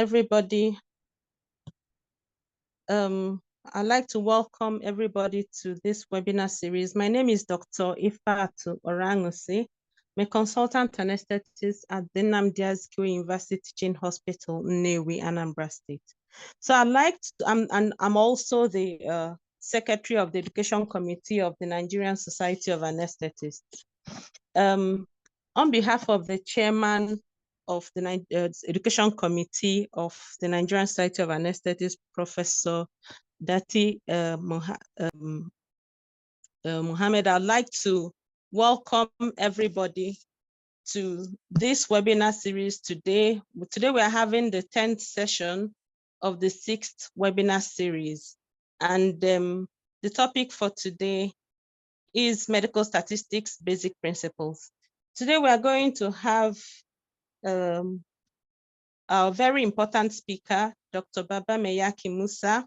Everybody. I'd like to welcome everybody to this webinar series. My name is Dr. Ifeatu Orangusi. I'm a consultant anesthetist at the Nnamdi Azikiwe University Teaching Hospital, Nnewi, Anambra State. So I'm also the Secretary of the Education Committee of the Nigerian Society of Anaesthetists. On behalf of the Chairman of the Education Committee of the Nigerian Society of Anaesthetists, Professor Dati Mohammed, I'd like to welcome everybody to this webinar series today. Today we are having the 10th session of the 6th webinar series. And the topic for today is medical statistics basic principles. Today we are going to have our very important speaker, Dr. Baba Meyaki Musa,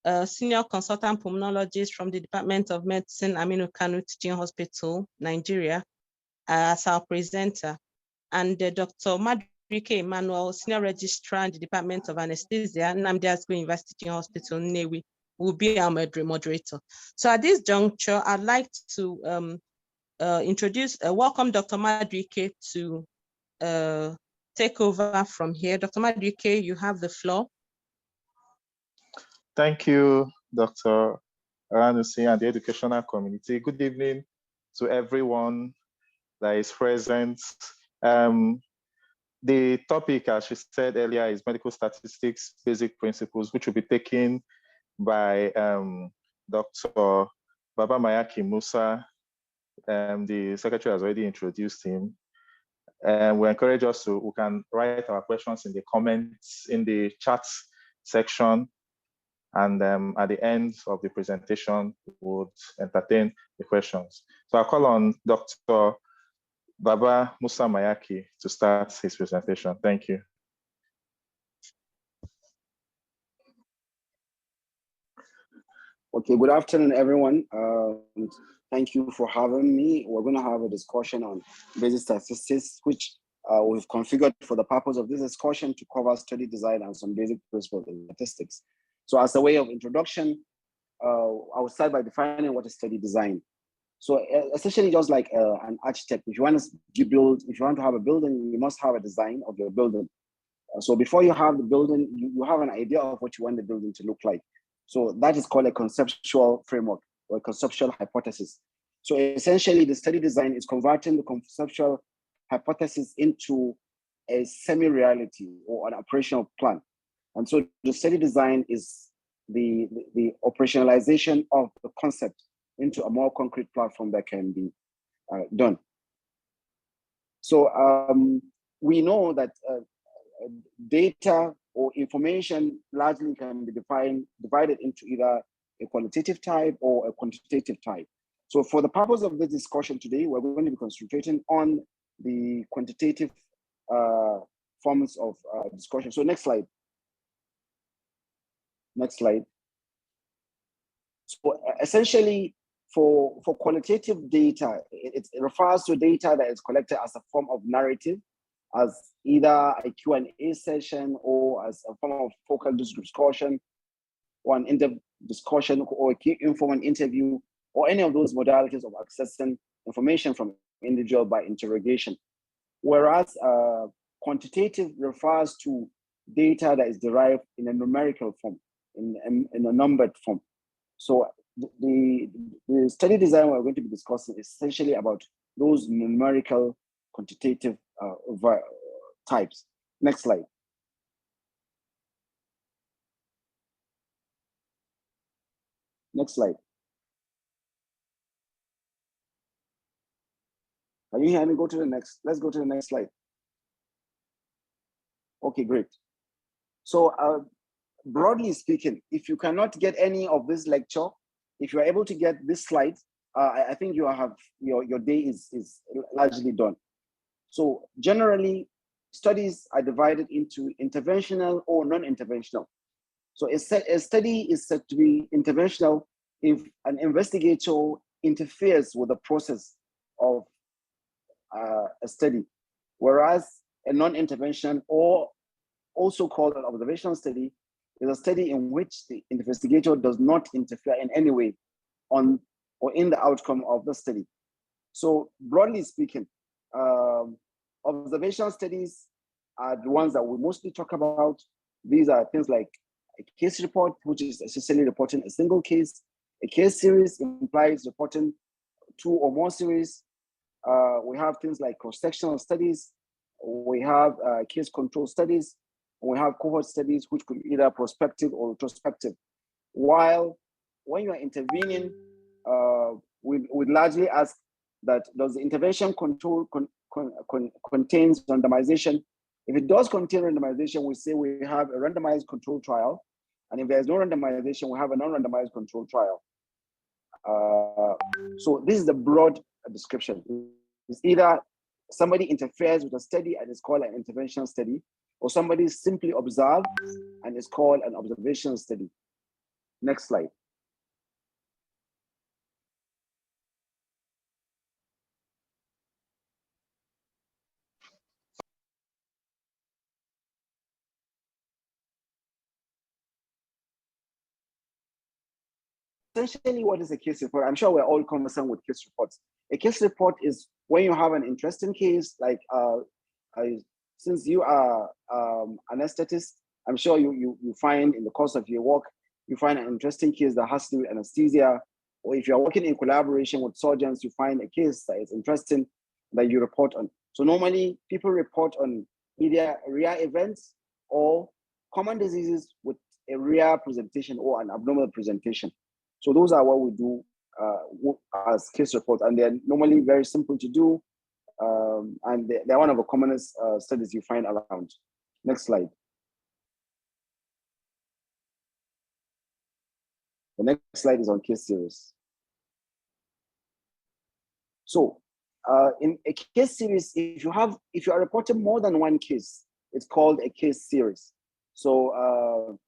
a senior consultant pulmonologist from the Department of Medicine, Aminu Kano Teaching Hospital, Nigeria, as our presenter, and Dr. Madrike Emmanuel, senior registrar in the Department of Anesthesia, Nnamdi Azikiwe University Teaching Hospital, Nnewi, will be our moderator. So at this juncture, I'd like to welcome Dr. Madrike to take over from here. Dr. Madrike, you have the floor. Thank you, Dr. Aranusi and the educational community. Good evening to everyone that is present. The topic, as she said earlier, is medical statistics basic principles, which will be taken by Dr. Baba Meyaki Musa. The secretary has already introduced him. And we encourage us we can write our questions in the comments, in the chat section. And at the end of the presentation, we would entertain the questions. So I'll call on Dr. Baba Musa Meyaki to start his presentation. Thank you. Okay, good afternoon, everyone. Thank you for having me. We're going to have a discussion on basic statistics, which we've configured for the purpose of this discussion to cover study design and some basic principles in statistics. So as a way of introduction, I will start by defining what is study design. So essentially, just like an architect, if you want to have a building, you must have a design of your building. So before you have the building, you have an idea of what you want the building to look like. So that is called a conceptual framework or a conceptual hypothesis. So essentially, the study design is converting the conceptual hypothesis into a semi-reality or an operational plan. And so the study design is the operationalization of the concept into a more concrete platform that can be done. So we know that data or information largely can be divided into either a qualitative type or a quantitative type. So for the purpose of this discussion today, we're going to be concentrating on the quantitative forms of discussion. So next slide. Next slide. So essentially, for qualitative data, it refers to data that is collected as a form of narrative, as either a Q&A session or as a form of focal discussion, or an in-depth discussion, or a key informant interview, or any of those modalities of accessing information from individual by interrogation. Whereas quantitative refers to data that is derived in a numerical form, in a numbered form. So the study design we're going to be discussing is essentially about those numerical quantitative types. Next slide. Next slide. Can you hear me? Let's go to the next slide. Okay, great. So broadly speaking, if you cannot get any of this lecture, if you're able to get this slide, I think you have your day is largely done. So generally, studies are divided into interventional or non-interventional. So a study is said to be interventional if an investigator interferes with the process of a study, whereas a non-intervention or also called an observational study, is a study in which the investigator does not interfere in any way on or in the outcome of the study. So broadly speaking, observational studies are the ones that we mostly talk about. These are things like a case report, which is essentially reporting a single case. A case series implies reporting 2 or more series. We have things like cross-sectional studies. We have case control studies. We have cohort studies, which could be either prospective or retrospective. While when you are intervening, we largely ask that does the intervention control contains randomization? If it does contain randomization, we say we have a randomized control trial. And if there's no randomization, we have a non-randomized control trial. So this is the broad description. It's either somebody interferes with a study and it's called an intervention study, or somebody simply observes and it's called an observation study. Next slide. Essentially, what is a case report? I'm sure we're all conversant with case reports. A case report is when you have an interesting case, like since you are anesthetist, I'm sure you find in the course of your work, you find an interesting case that has to do with anesthesia, or if you're working in collaboration with surgeons, you find a case that is interesting that you report on. So normally people report on either rare events or common diseases with a rare presentation or an abnormal presentation. So those are what we do as case reports, and they're normally very simple to do, and they're one of the commonest studies you find around. Next slide. The next slide is on case series. So in a case series, if you are reporting more than one case, it's called a case series. So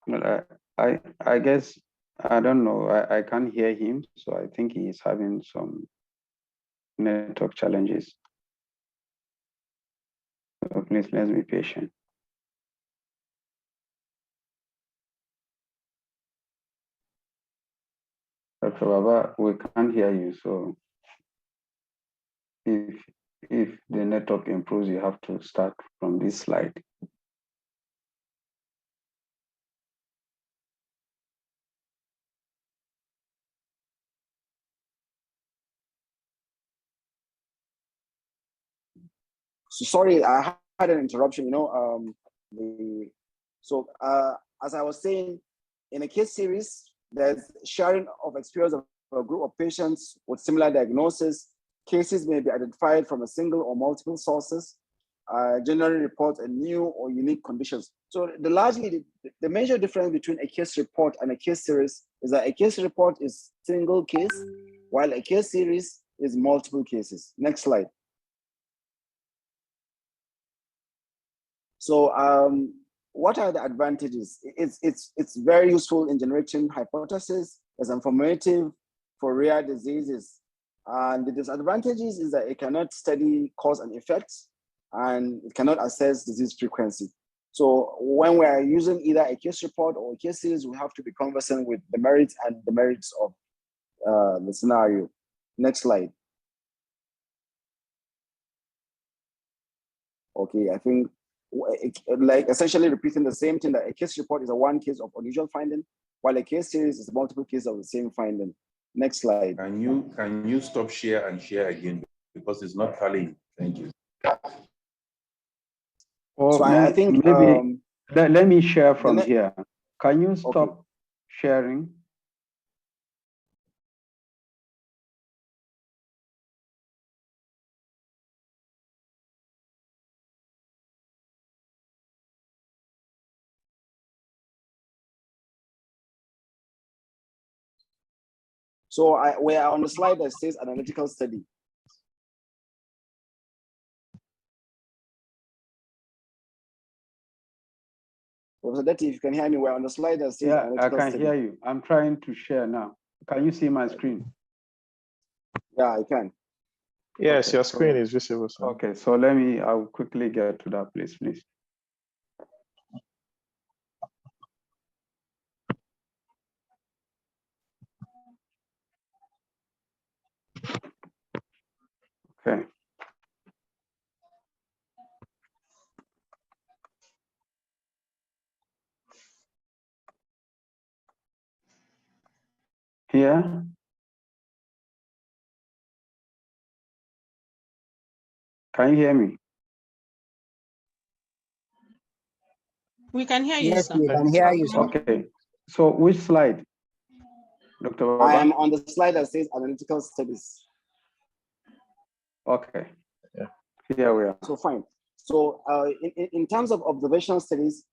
Well, I guess, I don't know, I can't hear him, so I think he is having some network challenges. So please, let's be patient. Dr. Baba, we can't hear you, so if the network improves, you have to start from this slide. So sorry, I had an interruption. As I was saying, in a case series, there's sharing of experience of a group of patients with similar diagnosis. Cases may be identified from a single or multiple sources. Generally report a new or unique conditions. So the major difference between a case report and a case series is that a case report is single case, while a case series is multiple cases. Next slide. So what are the advantages? It's very useful in generating hypotheses. It's informative for rare diseases. And the disadvantages is that it cannot study cause and effects, and it cannot assess disease frequency. So when we are using either a case report or a case series, we have to be conversant with the merits and demerits of the scenario. Next slide. Okay, I think like essentially repeating the same thing, that a case report is a one case of unusual finding, while a case series is multiple cases of the same finding. Next slide. Can you stop share and share again, because it's not tallying? Thank you. Or So I think maybe let me share from here. Can you stop sharing? So we are on the slide that says analytical study. Professor Detti, if you can hear me, we're on the slide that says Yeah, I analytical can study. hear you. I'm trying to share now. Can you see my screen? Yeah, I can. Yes, Okay, your screen is visible, sir. Okay, so I'll quickly get to that place, please. Okay. Here. Can you hear me? We can hear you, Yes, sir. we can hear you, sir. Okay. So which slide, Dr. Baba? I am on the slide that says analytical studies. Okay. Yeah. Here we are. So fine. So in terms of observational studies,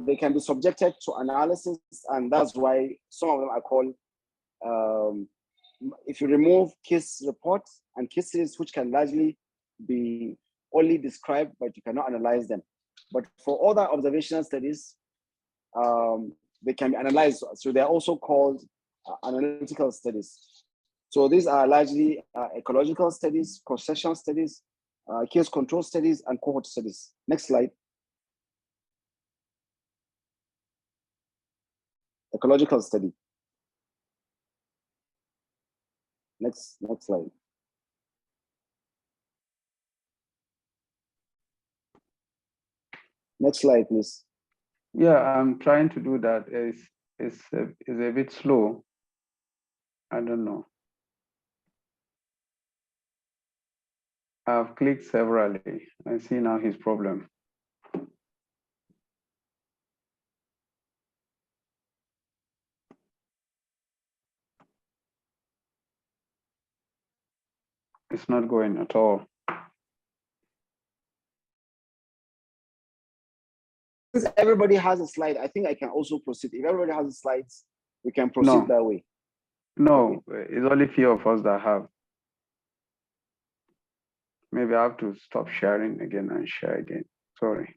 they can be subjected to analysis, and that's why some of them are called, if you remove case reports and cases which can largely be only described, but you cannot analyze them. But for other observational studies, they can be analyzed. So they're also called analytical studies. So these are largely ecological studies, cross-section studies, case control studies, and cohort studies. Next slide. Ecological study. Next slide. Next slide, please. Yeah, I'm trying to do that. It's a bit slow. I don't know. I've clicked severally. I see now his problem. It's not going at all. Since everybody has a slide, I think I can also proceed. If everybody has the slides, we can proceed that way. No, it's only few of us that have. Maybe I have to stop sharing again and share again. Sorry.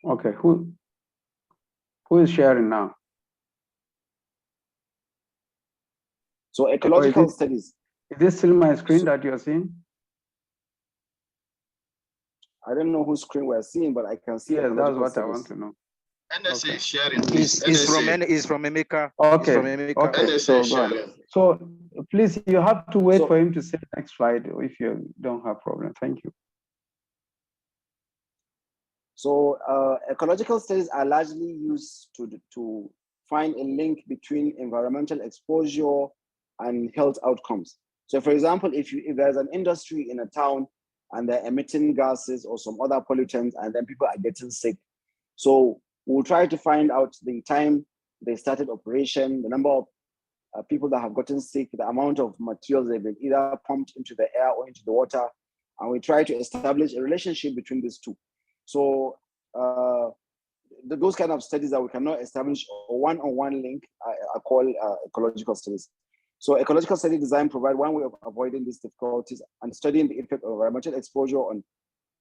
Okay, who is sharing now? So ecological is studies. Is this still my screen that you're seeing? I don't know whose screen we're seeing, but I can see. Yes, that's what studies. I want to know. NSA Okay. is sharing. Is from Emeka. Okay. Okay. NSA is sharing. So please, you have to wait for him to say next slide if you don't have problem. Thank you. So ecological studies are largely used to find a link between environmental exposure and health outcomes. So for example, if there's an industry in a town and they're emitting gases or some other pollutants and then people are getting sick. So we'll try to find out the time they started operation, the number of people that have gotten sick, the amount of materials they've been either pumped into the air or into the water. And we try to establish a relationship between these two. So those kind of studies that we cannot establish a one-on-one link are called ecological studies. So ecological study design provide one way of avoiding these difficulties and studying the effect of environmental exposure on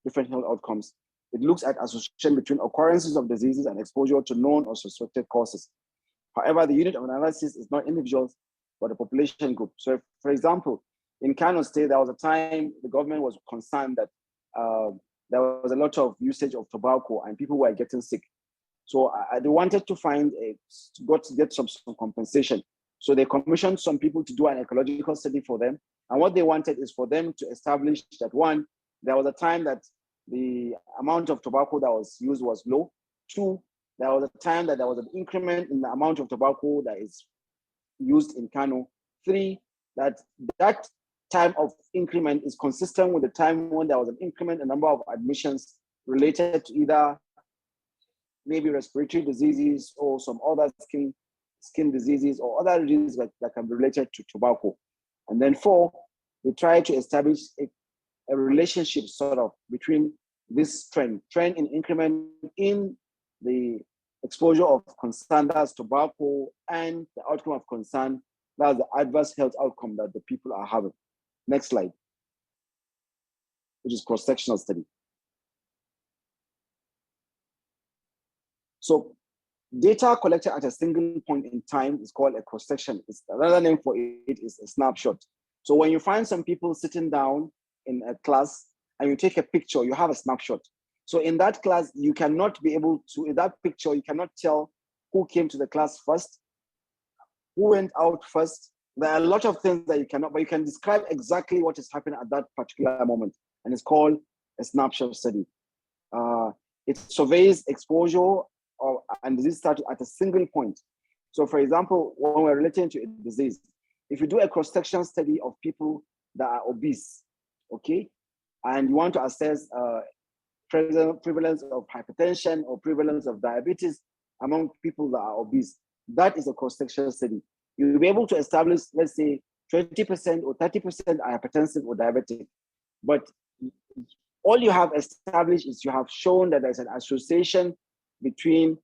different health outcomes. It looks at association between occurrences of diseases and exposure to known or suspected causes. However, the unit of analysis is not individuals, but a population group. So for example, in Kano State, there was a time the government was concerned that there was a lot of usage of tobacco and people were getting sick. So they wanted to get some compensation. So they commissioned some people to do an ecological study for them. And what they wanted is for them to establish that, one, there was a time that the amount of tobacco that was used was low. Two, there was a time that there was an increment in the amount of tobacco that is used in Kano. Three, that time of increment is consistent with the time when there was an increment in number of admissions related to either maybe respiratory diseases or some other skin diseases or other diseases that can be related to tobacco. And then four, we try to establish a relationship sort of between this trend in increment in the exposure of concern, that's tobacco, and the outcome of concern, that's the adverse health outcome that the people are having. Next slide, which is cross-sectional study. So data collected at a single point in time is called a cross-section. It's another name for it is a snapshot. So when you find some people sitting down in a class and you take a picture, you have a snapshot. So in that class, you cannot be able to, in that picture, you cannot tell who came to the class first, who went out first. There are a lot of things that you cannot, but you can describe exactly what is happening at that particular moment. And it's called a snapshot study. It surveys exposure and disease status at a single point. So for example, when we're relating to a disease, if you do a cross-section study of people that are obese, okay, and you want to assess prevalence of hypertension or prevalence of diabetes among people that are obese, that is a cross-section study. You'll be able to establish, let's say, 20% or 30% are hypertensive or diabetic. But all you have established is you have shown that there's an association between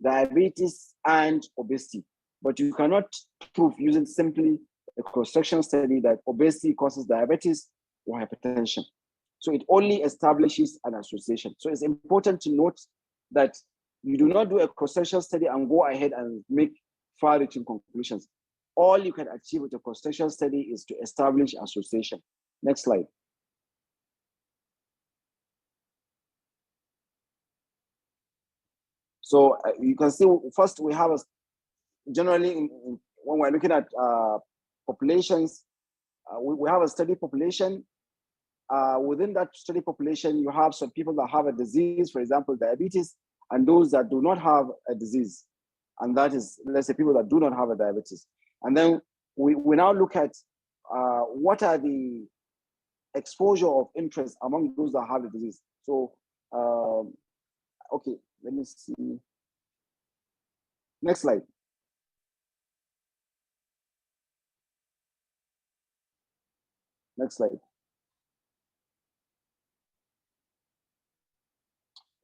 diabetes and obesity. But you cannot prove using simply a cross-section study that obesity causes diabetes or hypertension. So it only establishes an association. So it's important to note that you do not do a cross-section study and go ahead and make far-reaching conclusions. All you can achieve with a cross-section study is to establish association. Next slide. So you can see, first we have generally when we're looking at populations, we have a study population. Within that study population, you have some people that have a disease, for example, diabetes, and those that do not have a disease. And that is, let's say, people that do not have a diabetes. And then we now look at what are the exposure of interest among those that have the disease. So, okay, let me see. Next slide. Next slide.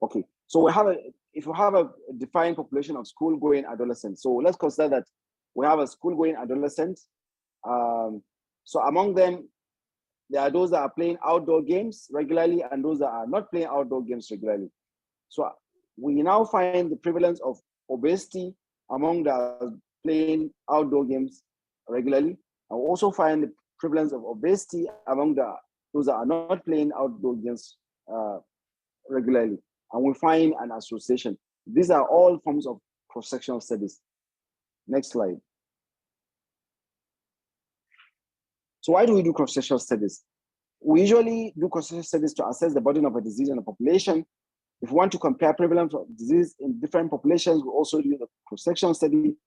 Okay, so we have if you have a defined population of school-going adolescents, so let's consider that we have a school-going adolescent. So among them, there are those that are playing outdoor games regularly and those that are not playing outdoor games regularly. So we now find the prevalence of obesity among the playing outdoor games regularly. And we also find the prevalence of obesity among those that are not playing outdoor games regularly. And we find an association. These are all forms of cross-sectional studies. Next slide. So why do we do cross-sectional studies? We usually do cross-sectional studies to assess the burden of a disease in a population. If we want to compare prevalence of disease in different populations, we also do the cross-sectional study.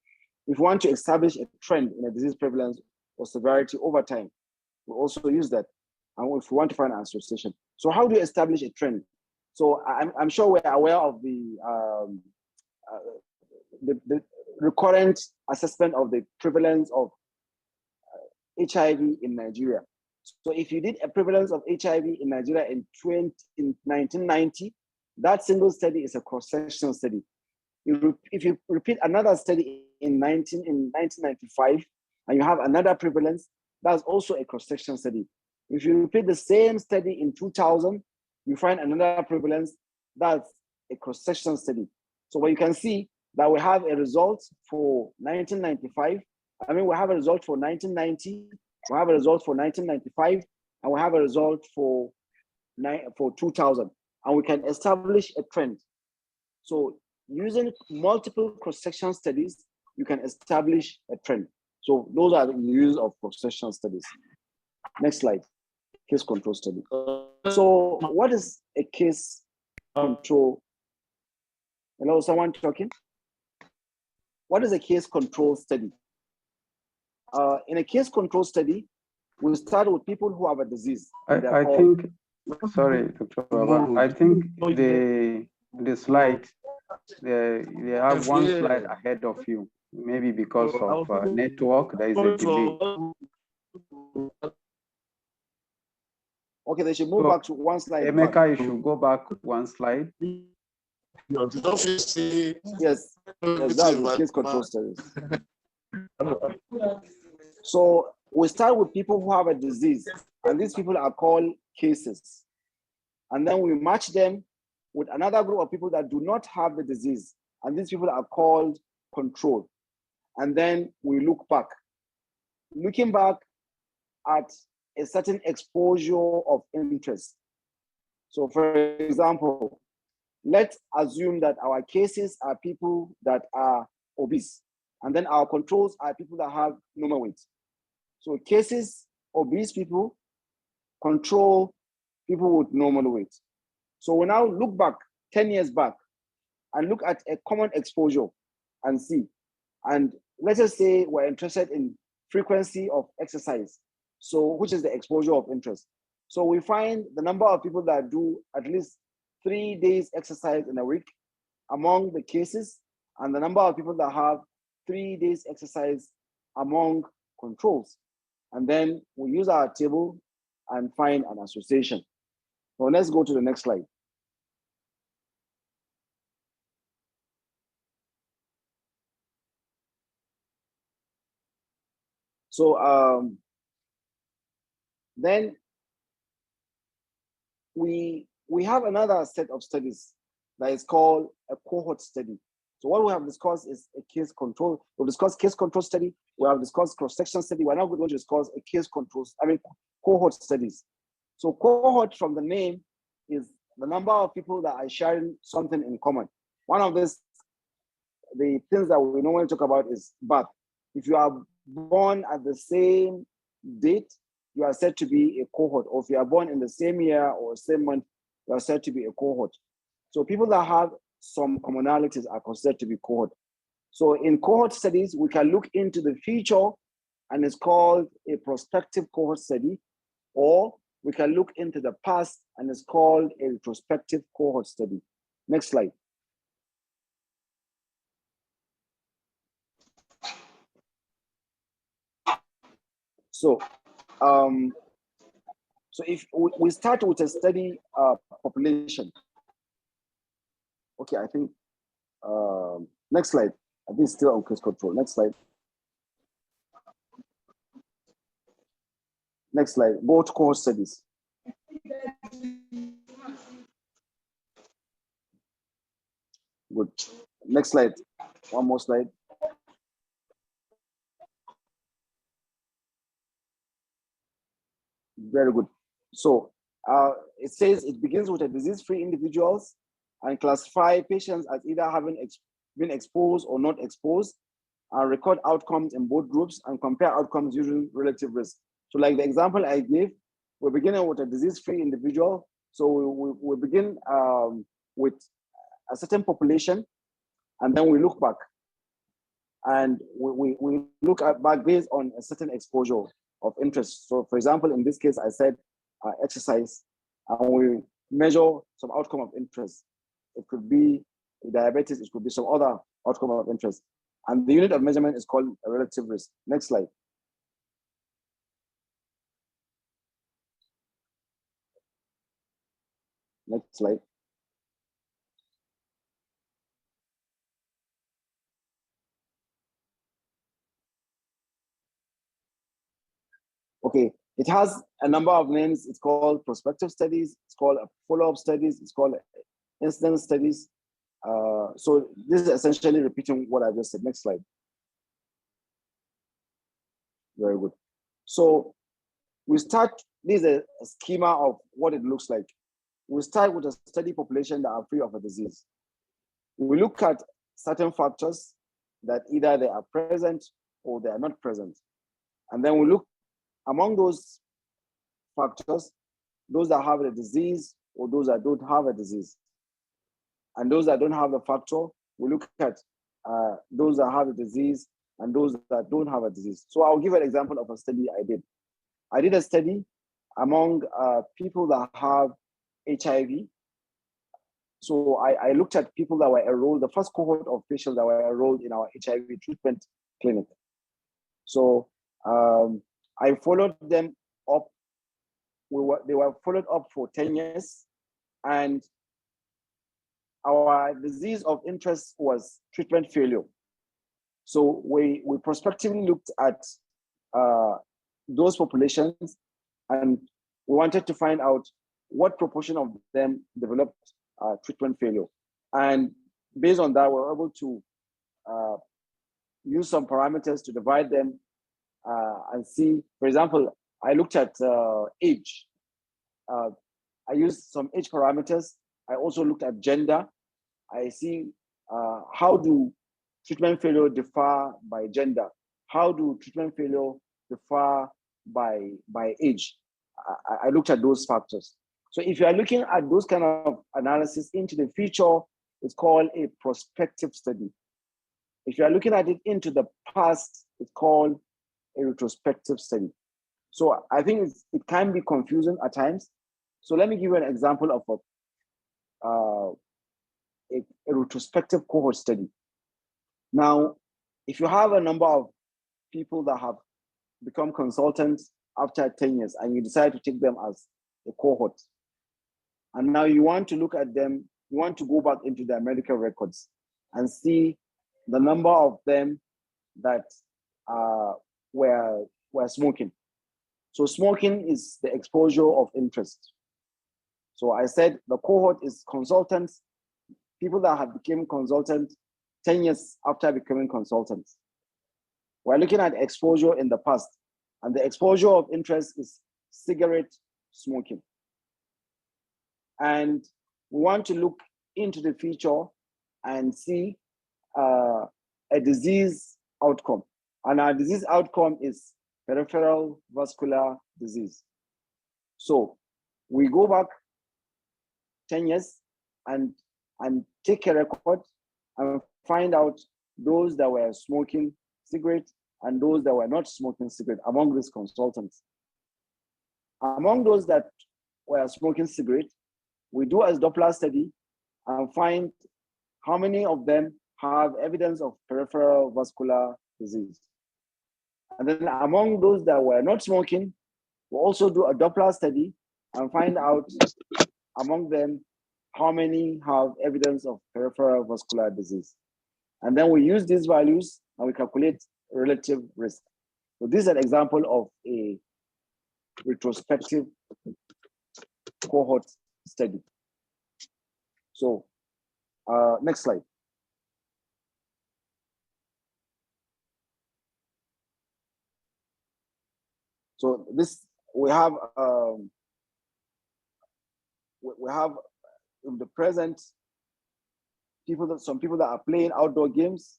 If we want to establish a trend in a disease prevalence or severity over time, we also use that. And if we want to find an association. So how do you establish a trend? So I'm sure we're aware of the recurrent assessment of the prevalence of HIV in Nigeria. So if you did a prevalence of HIV in Nigeria in 1990, that single study is a cross-sectional study. If you repeat another study in 1995, and you have another prevalence, that's also a cross-sectional study. If you repeat the same study in 2000, you find another prevalence, that's a cross-sectional study. So what you can see that we have a result for 1995, we have a result for 1990, we have a result for 1995, and we have a result for 2000, and we can establish a trend. So using multiple cross-sectional studies, you can establish a trend. So those are the use of cross-sectional studies. Next slide, case control study. So what is a case control? Hello, someone talking? What is a case control study? In a case control study, we start with people who have a disease. I think, sorry, Dr. Baba, I think the slide, they have one slide ahead of you. Maybe because of network, there is a delay. Okay, they should move back to one slide. Emeka, you should go back one slide. Yes, that's the case control studies. So we start with people who have a disease, and these people are called cases. And then we match them with another group of people that do not have the disease, and these people are called control. And then we look back. Looking back at a certain exposure of interest. So for example, let's assume that our cases are people that are obese, and then our controls are people that have normal weight. So cases, obese people, control, people with normal weight. So we now look back 10 years back and look at a common exposure and see. And let's just say we're interested in frequency of exercise. So which is the exposure of interest. So we find the number of people that do at least 3 days exercise in a week among the cases, and the number of people that have 3 days exercise among controls. And then we use our table and find an association. So let's go to the next slide. So then we have another set of studies that is called a cohort study. So what we have discussed is a case control. We've discussed case control study. We have discussed cross-section study. We're now going to discuss a case controls, cohort studies. So cohort from the name is the number of people that are sharing something in common. One of the things that we normally talk about is birth. If you are born at the same date, you are said to be a cohort. Or if you are born in the same year or same month, you are said to be a cohort. So people that have some commonalities are considered to be cohort. So in cohort studies, we can look into the future, and it's called a prospective cohort study, or we can look into the past, and it's called a retrospective cohort study. Next slide. So if we start with a study population. Okay, I think next slide. I think it's still on case control. Next slide. Next slide. Go to cohort studies. Good. Next slide. One more slide. Very good. So it says it begins with a disease-free individuals and classify patients as either having been exposed or not exposed, and record outcomes in both groups and compare outcomes using relative risk. So like the example I gave, we're beginning with a disease-free individual. So we begin with a certain population, and then we look back. And we look at back based on a certain exposure of interest. So for example, in this case, I said exercise, and we measure some outcome of interest. It could be diabetes, it could be some other outcome of interest. And the unit of measurement is called a relative risk. Next slide. Next slide. Okay, it has a number of names. It's called prospective studies, it's called follow-up studies, it's called incidence studies. So this is essentially repeating what I just said. Next slide. Very good. So we start, this is a schema of what it looks like. We start with a study population that are free of a disease. We look at certain factors that either they are present or they are not present. And then we look among those factors, those that have a disease or those that don't have a disease. And those that don't have the factor, we look at those that have a disease and those that don't have a disease. So I'll give an example of a study I did. I did a study among people that have HIV. So I looked at people that were enrolled, the first cohort of patients that were enrolled in our HIV treatment clinic. So I followed them up. They were followed up for 10 years. And our disease of interest was treatment failure. So we prospectively looked at those populations, and we wanted to find out what proportion of them developed treatment failure. And based on that, we were able to use some parameters to divide them and see. For example, I looked at age. I used some age parameters. I also looked at gender. I see how do treatment failure differ by gender? How do treatment failure differ by age? I looked at those factors. So if you are looking at those kind of analysis into the future, it's called a prospective study. If you are looking at it into the past, it's called a retrospective study. So I think it can be confusing at times. So let me give you an example of a retrospective cohort study. Now, if you have a number of people that have become consultants after 10 years and you decide to take them as a cohort, and now you want to look at them, you want to go back into their medical records and see the number of them that were smoking. So smoking is the exposure of interest. So I said the cohort is consultants, people that have become consultants 10 years after becoming consultants. We're looking at exposure in the past, and the exposure of interest is cigarette smoking. And we want to look into the future and see a disease outcome. And our disease outcome is peripheral vascular disease. So we go back 10 years and take a record and find out those that were smoking cigarette and those that were not smoking cigarette among these consultants. Among those that were smoking cigarette, we do a Doppler study and find how many of them have evidence of peripheral vascular disease. And then among those that were not smoking, we also do a Doppler study and find out among them how many have evidence of peripheral vascular disease. And then we use these values and we calculate relative risk. So this is an example of a retrospective cohort study. So next slide. So this we have in the present some people that are playing outdoor games.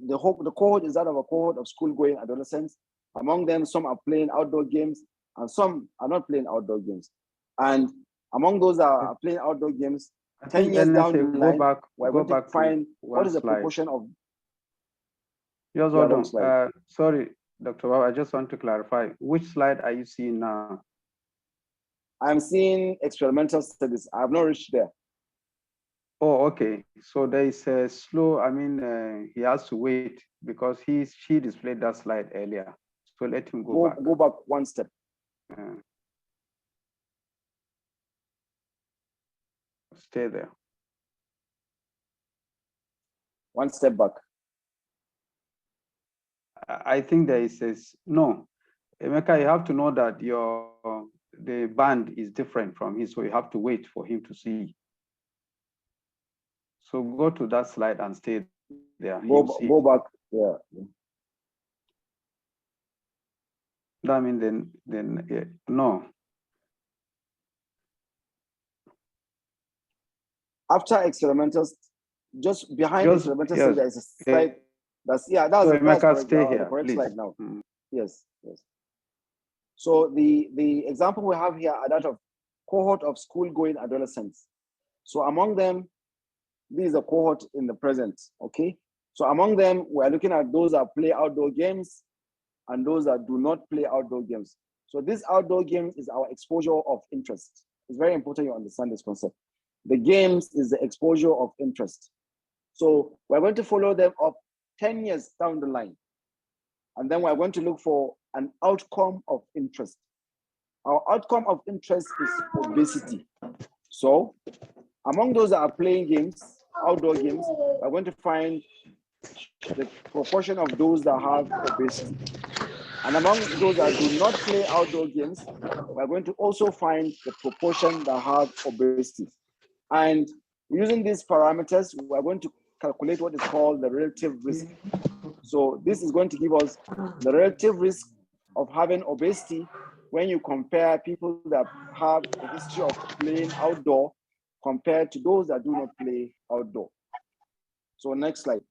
The cohort is that of a cohort of school-going adolescents. Among them, some are playing outdoor games and some are not playing outdoor games. And among those that are playing outdoor games, 10 years down the line, we're going to find what is the proportion of. Yes, hold on. Sorry, Dr. Baba, I just want to clarify. Which slide are you seeing now? I'm seeing experimental studies. I have not reached there. Oh, okay. So there is a slow, he has to wait because she displayed that slide earlier. So let him go back. Go back one step. Stay there. One step back. I think there is no. Emeka, you have to know that the band is different from his, so you have to wait for him to see. So go to that slide and stay there. Go back. Yeah. I mean, then yeah, no. After experimentals, just behind experimentals, there is a slide. That's Emeka, stay here, correct please. slide now. Yes. So the example we have here are that of cohort of school-going adolescents. So among them, this is a cohort in the present, okay? So among them, we're looking at those that play outdoor games and those that do not play outdoor games. So this outdoor games is our exposure of interest. It's very important you understand this concept. The games is the exposure of interest. So we're going to follow them up 10 years down the line. And then we're going to look for an outcome of interest. Our outcome of interest is obesity. So Among those that are playing games, outdoor games, we're going to find the proportion of those that have obesity. And among those that do not play outdoor games, we're going to also find the proportion that have obesity. And using these parameters, we're going to calculate what is called the relative risk. So this is going to give us the relative risk of having obesity when you compare people that have a history of playing outdoor compared to those that do not play outdoor. So next slide.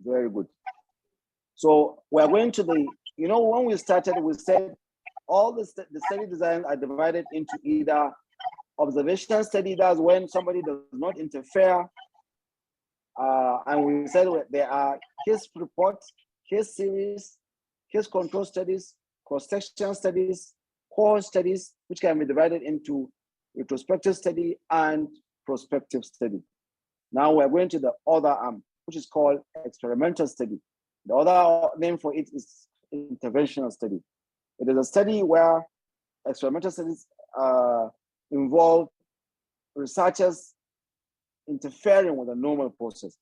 Very good. So we're going to the, when we started, we said all the study designs are divided into either observational study, that's when somebody does not interfere, and we said there are case reports, case series, case control studies, cross-section studies, core studies, which can be divided into retrospective study and prospective study. Now we're going to the other arm, which is called experimental study. The other name for it is interventional study. It is a study where experimental studies involve researchers interfering with a normal process.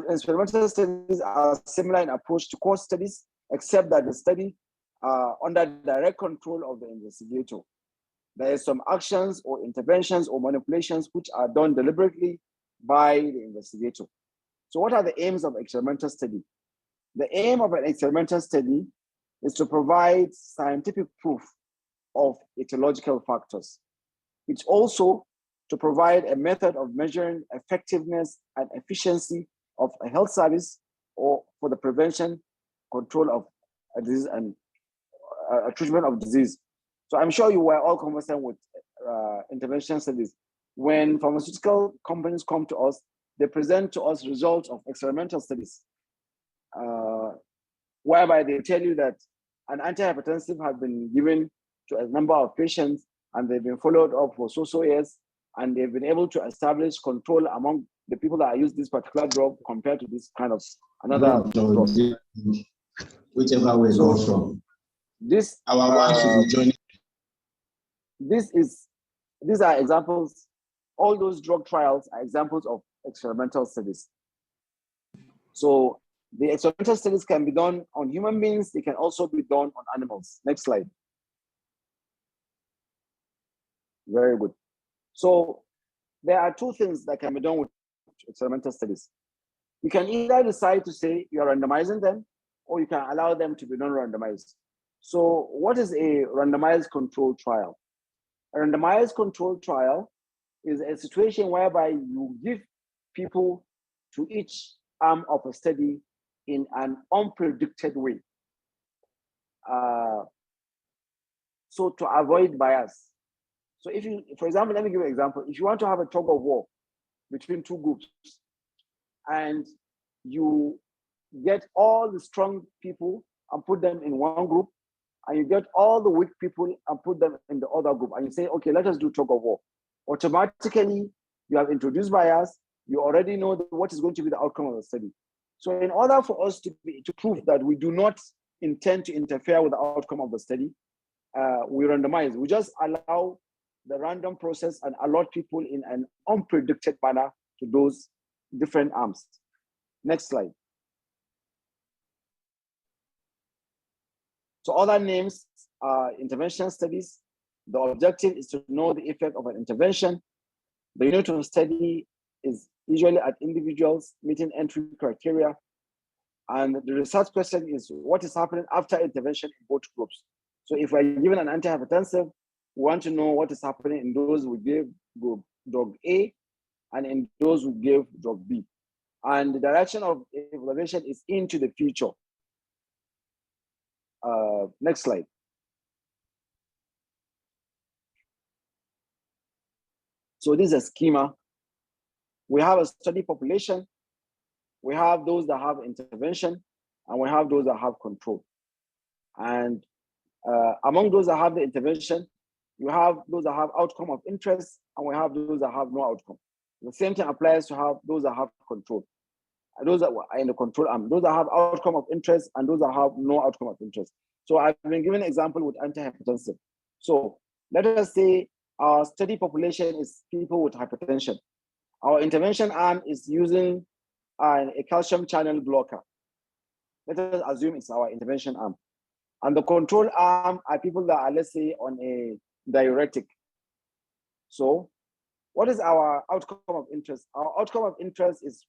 Experimental studies are similar in approach to core studies, except that the study are under direct control of the investigator. There is some actions or interventions or manipulations which are done deliberately by the investigator. So what are the aims of experimental study? The aim of an experimental study is to provide scientific proof of etiological factors. It's also to provide a method of measuring effectiveness and efficiency of a health service or for the prevention, control of a disease and treatment of disease. So I'm sure you were all conversant with intervention studies. When pharmaceutical companies come to us, they present to us results of experimental studies, whereby they tell you that an antihypertensive has been given to a number of patients and they've been followed up for so years, and they've been able to establish control among the people that use this particular drug compared to this kind of another drug. Whichever way goes from. This Our wife should be joining. These are examples. All those drug trials are examples of experimental studies. So the experimental studies can be done on human beings. They can also be done on animals. Next slide. Very good. So there are two things that can be done with experimental studies. You can either decide to say you're randomizing them, or you can allow them to be non-randomized. So what is a randomized controlled trial? A randomized controlled trial is a situation whereby you give people to each arm of a study in an unpredicted way. So to avoid bias. So if you, for example, let me give you an example. If you want to have a tug of war between two groups and you get all the strong people and put them in one group, and you get all the weak people and put them in the other group, and you say, okay, let us do tug of war. Automatically, you have introduced bias. You already know what is going to be the outcome of the study. So in order for us to prove that we do not intend to interfere with the outcome of the study, we randomize. We just allow the random process and allot people in an unpredicted manner to those different arms. Next slide. So other names are intervention studies. The objective is to know the effect of an intervention. The unit of study is usually at individuals meeting entry criteria. And the research question is what is happening after intervention in both groups. So if we're given an antihypertensive, we want to know what is happening in those who give drug A and in those who give drug B. And the direction of evaluation is into the future. Next slide. So this is a schema. We have a study population. We have those that have intervention, and we have those that have control. And among those that have the intervention, you have those that have outcome of interest, and we have those that have no outcome. The same thing applies to have those that have control. And those that are in the control arm, those that have outcome of interest and those that have no outcome of interest. So I've been given an example with antihypertensive. So let us say our study population is people with hypertension. Our intervention arm is using a calcium channel blocker. Let us assume it's our intervention arm. And the control arm are people that are, let's say, on a diuretic. So what is our outcome of interest? Our outcome of interest is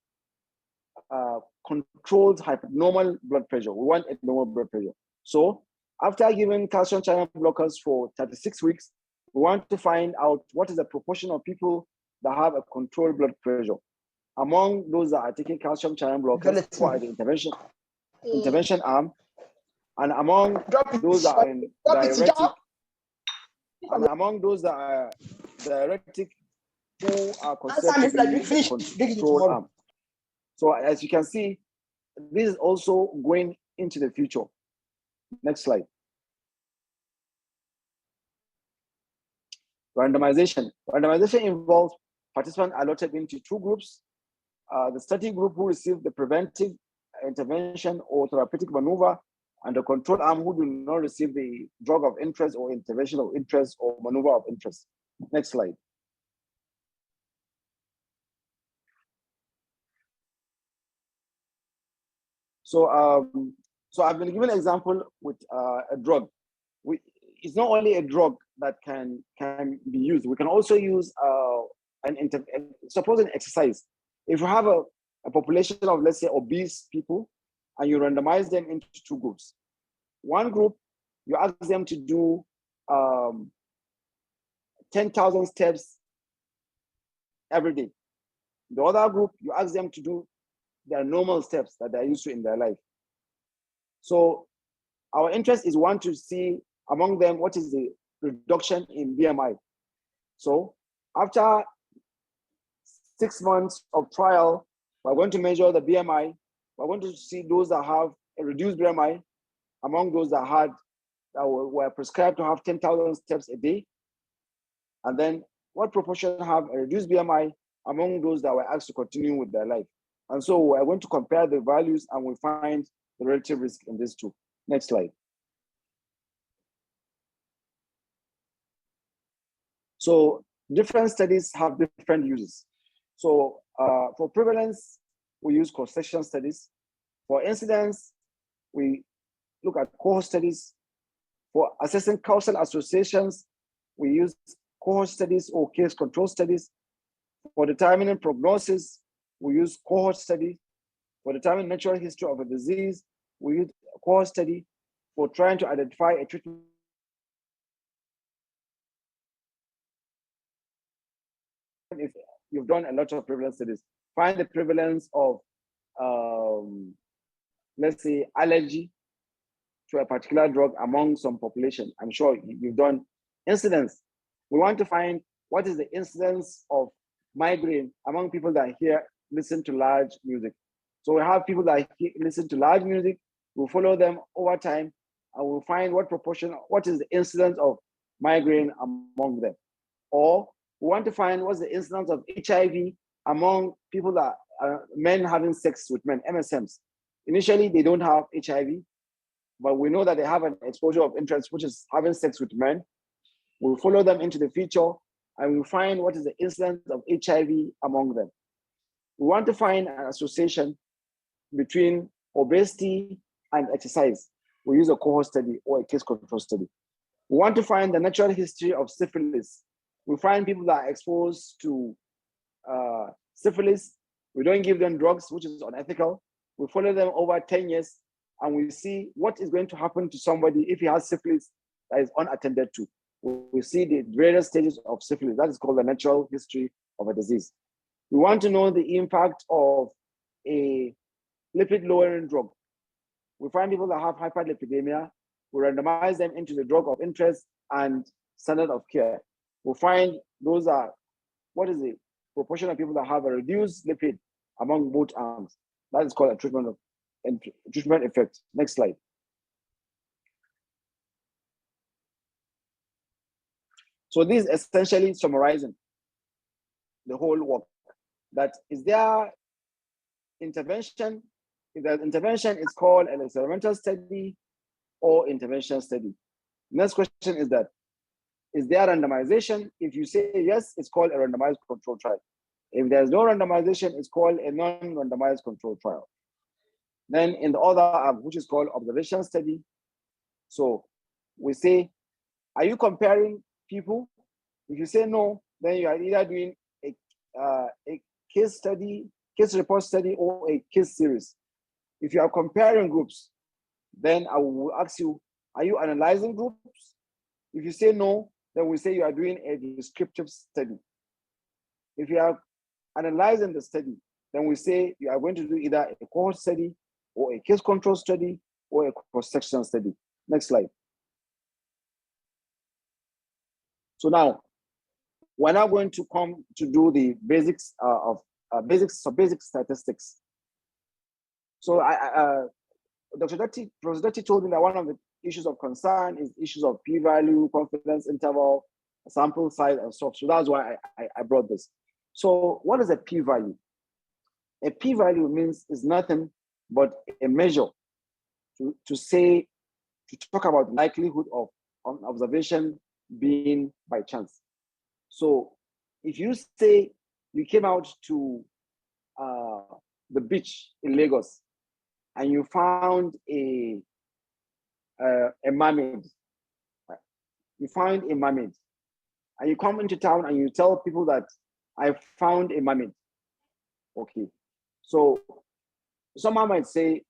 controlled normal blood pressure. We want a normal blood pressure. So after giving calcium channel blockers for 36 weeks, we want to find out what is the proportion of people that have a controlled blood pressure. Among those that are taking calcium channel blockers for the intervention arm, and among those that are in diuretic, and among those that are diuretic who are considered to be the control arm. So as you can see, this is also going into the future. Next slide. Randomization. Randomization involves participants allotted into two groups. The study group who receive the preventive intervention or therapeutic maneuver, and the control arm who do not receive the drug of interest or intervention of interest or maneuver of interest. Next slide. So, so I've been given an example with a drug. It's not only a drug that can be used. We can also use suppose an exercise. If you have a population of, let's say, obese people, and you randomize them into two groups. One group, you ask them to do 10,000 steps every day. The other group, you ask them to do their normal steps that they're used to in their life. So our interest is one to see among them what is the reduction in BMI. So after 6 months of trial, we're going to measure the BMI. We're going to see those that have a reduced BMI among those that were prescribed to have 10,000 steps a day. And then what proportion have a reduced BMI among those that were asked to continue with their life. And so we're going to compare the values and we find the relative risk in these two. Next slide. So different studies have different uses. So for prevalence, we use cross-section studies. For incidence, we look at cohort studies. For assessing causal associations, we use cohort studies or case control studies. For determining prognosis, we use cohort study. For determining natural history of a disease, we use a cohort study. For trying to identify a treatment, if you've done a lot of prevalence studies, find the prevalence of, let's say, allergy to a particular drug among some population. I'm sure you've done incidence. We want to find what is the incidence of migraine among people that listen to large music. So we have people that listen to large music, we'll follow them over time, and we'll find what is the incidence of migraine among them. Or we want to find what's the incidence of HIV among people that are men having sex with men, MSMs. Initially, they don't have HIV, but we know that they have an exposure of interest, which is having sex with men. We'll follow them into the future and we'll find what is the incidence of HIV among them. We want to find an association between obesity and exercise. We use a cohort study or a case control study. We want to find the natural history of syphilis. We find people that are exposed to syphilis. We don't give them drugs, which is unethical. We follow them over 10 years and we see what is going to happen to somebody if he has syphilis that is unattended to. We see the various stages of syphilis. That is called the natural history of a disease. We want to know the impact of a lipid-lowering drug. We find people that have hyperlipidemia. We randomize them into the drug of interest and standard of care. We find what is the proportion of people that have a reduced lipid among both arms. That is called a treatment effect. Next slide. So this is essentially summarizing the whole work. That is their intervention. If the intervention is called an experimental study, or intervention study. Next question is that, is there randomization? If you say yes, it's called a randomized control trial. If there's no randomization, it's called a non-randomized control trial. Then in the other, which is called observation study. So we say, are you comparing people? If you say no, then you are either doing a case study, case report study, or a case series. If you are comparing groups, then I will ask you, are you analyzing groups? If you say no, then we say you are doing a descriptive study. If you are analyzing the study, then we say you are going to do either a cohort study or a case control study or a cross-section study. Next slide. So now, we're now going to come to do the basics of basic statistics. So Professor Datti told me that one of the issues of concern is issues of p-value, confidence interval, sample size, and so on. So that's why I brought this. So what is a p-value? A p-value means is nothing but a measure to talk about likelihood of an observation being by chance. So if you say you came out to the beach in Lagos and you found a mermaid, you find a mermaid, and you come into town and you tell people that I found a mermaid. Okay, so someone might say,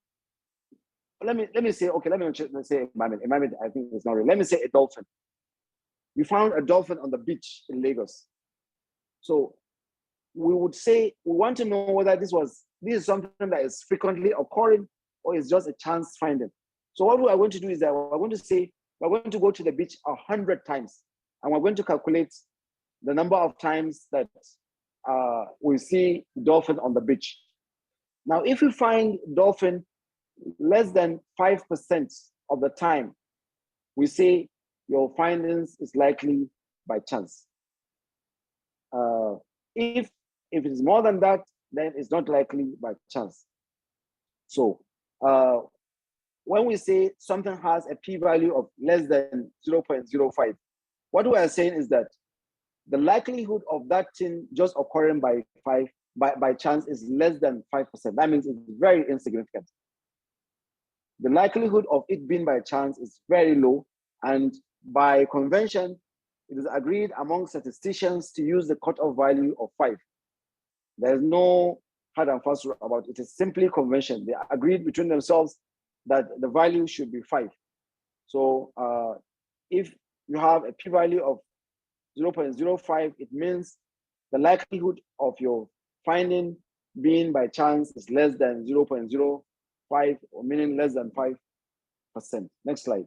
let me say, okay, let me say a mermaid. A mermaid, I think it's not real. Let me say a dolphin. You found a dolphin on the beach in Lagos. So we would say we want to know whether this is something that is frequently occurring or is just a chance finding. So what we are going to do is that we're going to say we're going to go to the beach 100 times, and we're going to calculate the number of times that we see dolphin on the beach. Now, if you find dolphin less than 5% of the time, we say your findings is likely by chance. If it is more than that, then it's not likely by chance. So when we say something has a p-value of less than 0.05, what we are saying is that the likelihood of that thing just occurring by chance is less than 5%. That means it's very insignificant. The likelihood of it being by chance is very low, and by convention, it is agreed among statisticians to use the cutoff value of 5. There is no hard and fast rule about it. It is simply convention. They agreed between themselves that the value should be 5. So if you have a p-value of 0.05, it means the likelihood of your finding being by chance is less than 0.05, or meaning less than 5%. Next slide.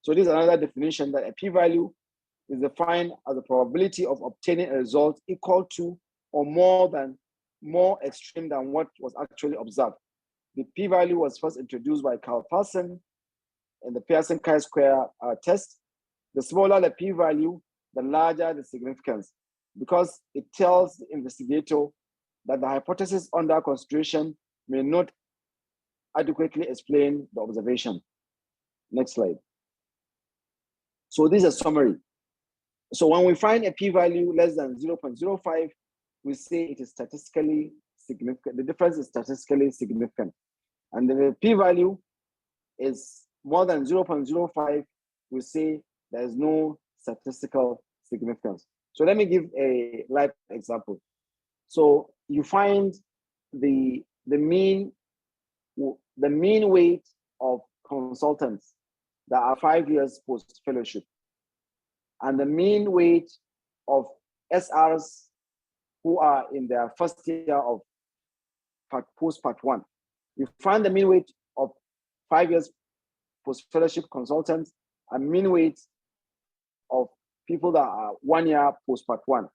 So this is another definition that a p-value is defined as the probability of obtaining a result equal to or more extreme than what was actually observed. The p-value was first introduced by Carl Paulson in the Pearson chi-square test. The smaller the p-value, the larger the significance, because it tells the investigator that the hypothesis under consideration may not adequately explain the observation. Next slide. So this is a summary. So when we find a p-value less than 0.05, we say it is statistically significant. The difference is statistically significant. And the p-value is more than 0.05, we say there is no statistical significance. So let me give a live example. So you find the mean weight of consultants that are 5 years post-fellowship, and the mean weight of SRs who are in their first year of post-part 1. You find the mean weight of 5 years post-fellowship consultants and mean weight of people that are 1 year post-part 1.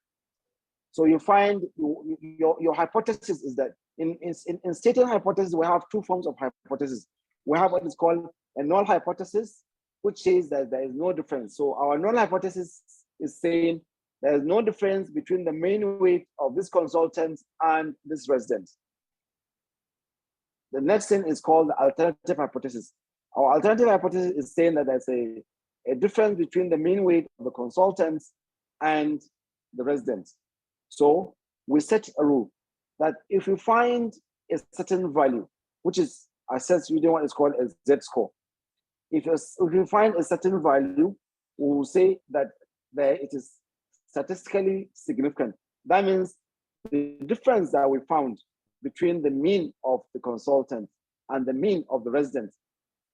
So you find your hypothesis is that in stating hypothesis, we have 2 forms of hypothesis. We have what is called a null hypothesis, which says that there is no difference. So our null hypothesis is saying there is no difference between the mean weight of this consultant and this resident. The next thing is called the alternative hypothesis. Our alternative hypothesis is saying that there's a difference between the mean weight of the consultants and the residents. So we set a rule that if we find a certain value, which is assessed using what is called a Z-score, if you find a certain value, we will say that it is statistically significant. That means the difference that we found between the mean of the consultant and the mean of the residents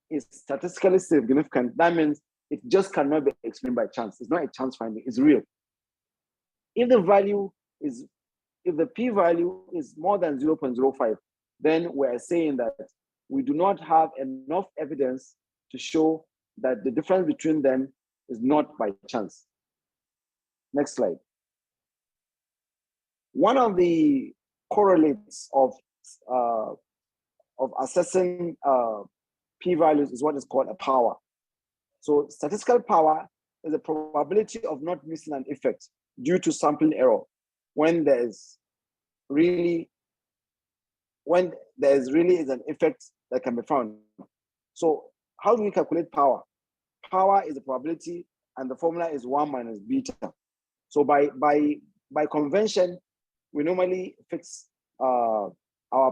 is statistically significant. That means it just cannot be explained by chance. It's not a chance finding, it's real. If the p-value is more than 0.05, then we're saying that we do not have enough evidence to show that the difference between them is not by chance. Next slide. One of the correlates of assessing p-values is what is called a power. So statistical power is the probability of not missing an effect due to sampling error when there is really an effect that can be found. So how do we calculate power? Power is the probability, and the formula is 1 minus beta. So by convention, we normally fix our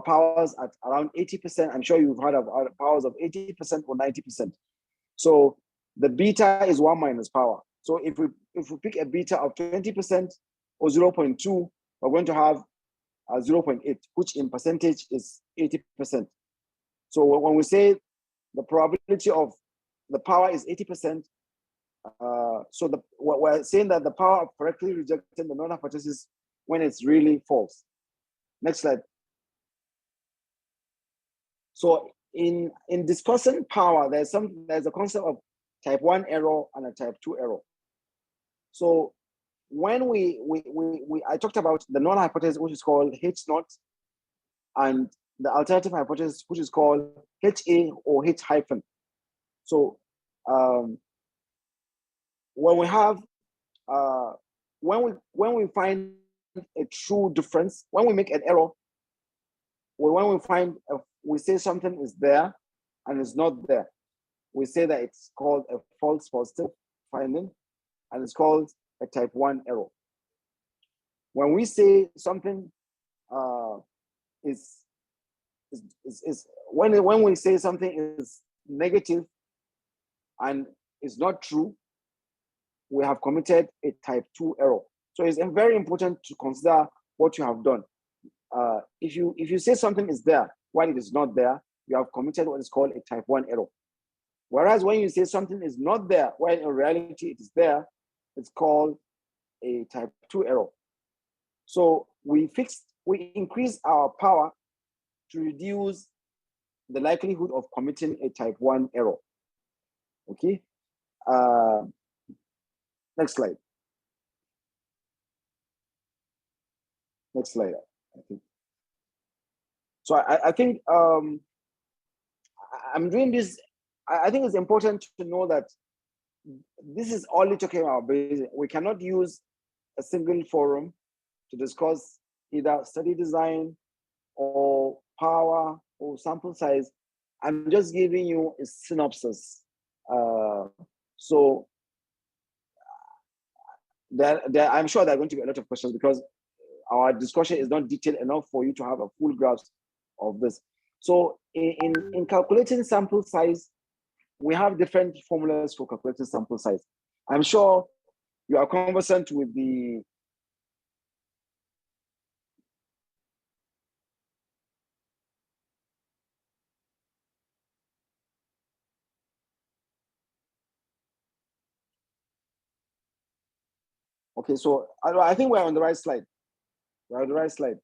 powers at around 80%. I'm sure you've heard of our powers of 80% or 90%. So the beta is 1 minus power. So if we pick a beta of 20% or 0.2, we're going to have 0.8, which in percentage is 80%. So when we say the probability of the power is 80%, so we're saying that the power of correctly rejecting the null hypothesis when it's really false. Next slide. So in discussing power, there's a concept of type 1 error and a type 2 error. So when I talked about the null hypothesis, which is called H0, and the alternative hypothesis, which is called HA or H hyphen. So when we have when we find a true difference, when we make an error, when we say something is there and it's not there, we say that it's called a false positive finding, and it's called a type 1 error. When we say something when we say something is negative and is not true, we have committed a type 2 error. So it's very important to consider what you have done. If you say something is there while it is not there, you have committed what is called a type 1 error. Whereas when you say something is not there while in reality it is there, it's called a type 2 error. So we increase our power to reduce the likelihood of committing a type 1 error. Okay. Next slide. Next slide. I think. So I think I'm doing this. I think it's important to know that this is only talking about Bayesian. We cannot use a single forum to discuss either study design or power or sample size. I'm just giving you a synopsis. So I'm sure there are going to be a lot of questions because our discussion is not detailed enough for you to have a full grasp of this. So in calculating sample size, we have different formulas for calculating sample size. I'm sure you are conversant with the okay, so I think we're on the right slide. We're on the right slide.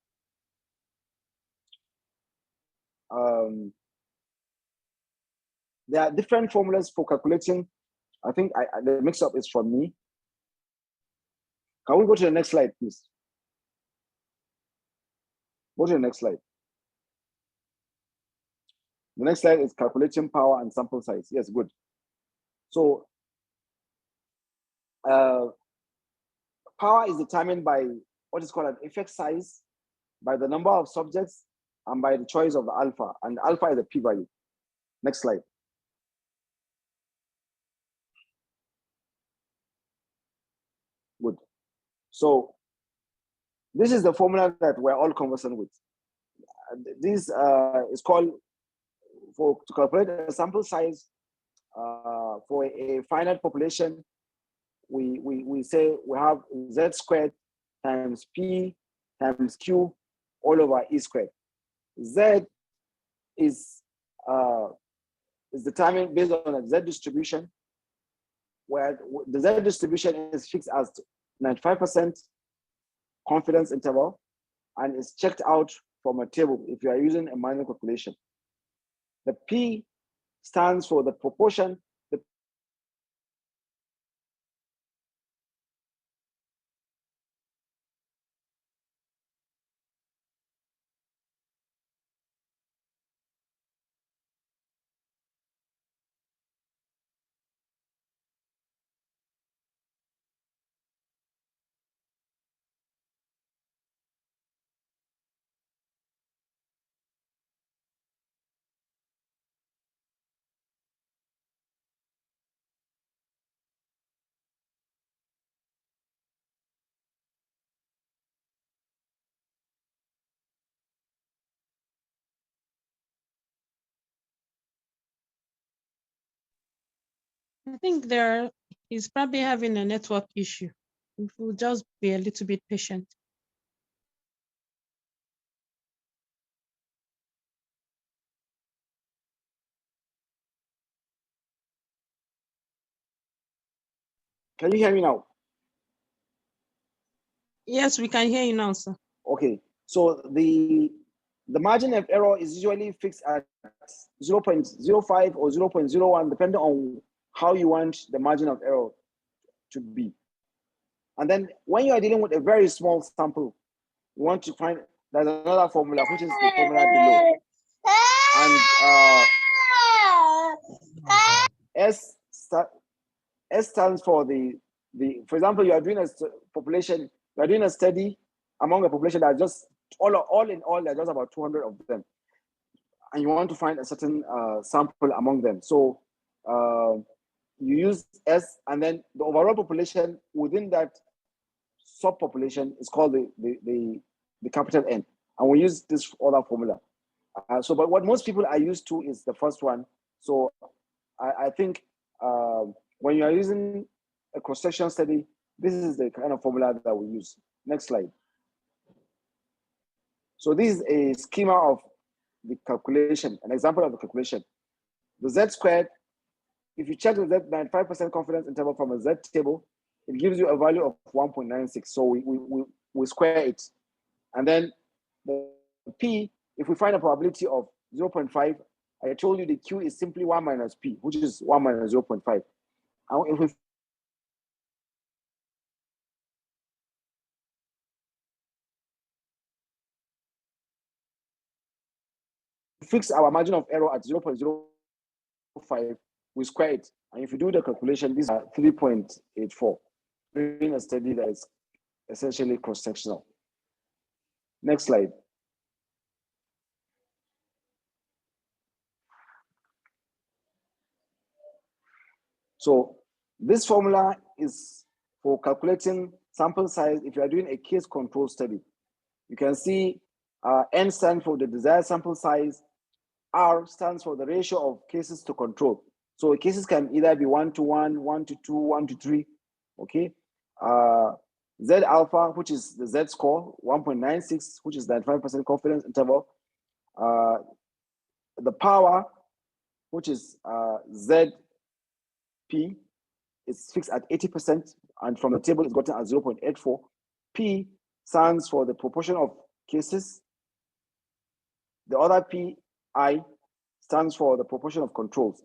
There are different formulas for calculating. I think the mix-up is from me. Can we go to the next slide, please? Go to the next slide. The next slide is calculating power and sample size. Yes, good. So power is determined by what is called an effect size, by the number of subjects, and by the choice of the alpha, and alpha is a p-value. Next slide. Good. So this is the formula that we're all conversant with. This is called, to calculate a sample size for a finite population, we say we have z squared times p times q all over e squared. Z is determined based on a z distribution, where the z distribution is fixed as 95% confidence interval and is checked out from a table if you are using a manual calculation. The p stands for the proportion. I think he's probably having a network issue. If we'll just be a little bit patient. Can you hear me now? Yes, we can hear you now, sir. Okay, so the margin of error is usually fixed at 0.05 or 0.01, depending on how you want the margin of error to be. And then when you are dealing with a very small sample, you want to find, there's another formula, which is the formula below. And S stands for for example, you are doing a population, you are doing a study among a population that just, all in all, there are just about 200 of them. And you want to find a certain sample among them. So you use S, and then the overall population within that subpopulation is called the capital N. And we use this other formula. But what most people are used to is the first one. So I think when you are using a cross-section study, this is the kind of formula that we use. Next slide. So this is a schema of the calculation, an example of the calculation. The z squared, if you check the z 95% confidence interval from a z table, it gives you a value of 1.96. So we square it. And then the p, if we find a probability of 0.5, I told you the q is simply 1 minus p, which is 1 minus 0.5. And if we fix our margin of error at 0.05, we square it. And if you do the calculation, these are 3.84, doing a study that is essentially cross-sectional. Next slide. So this formula is for calculating sample size if you are doing a case control study. You can see N stands for the desired sample size, R stands for the ratio of cases to control. So cases can either be 1 to 1, 1 to 2, 1 to 3, okay? Z alpha, which is the Z score, 1.96, which is 95% confidence interval. The power, which is ZP, is fixed at 80%, and from the table it's gotten at 0.84. P stands for the proportion of cases. The other PI stands for the proportion of controls.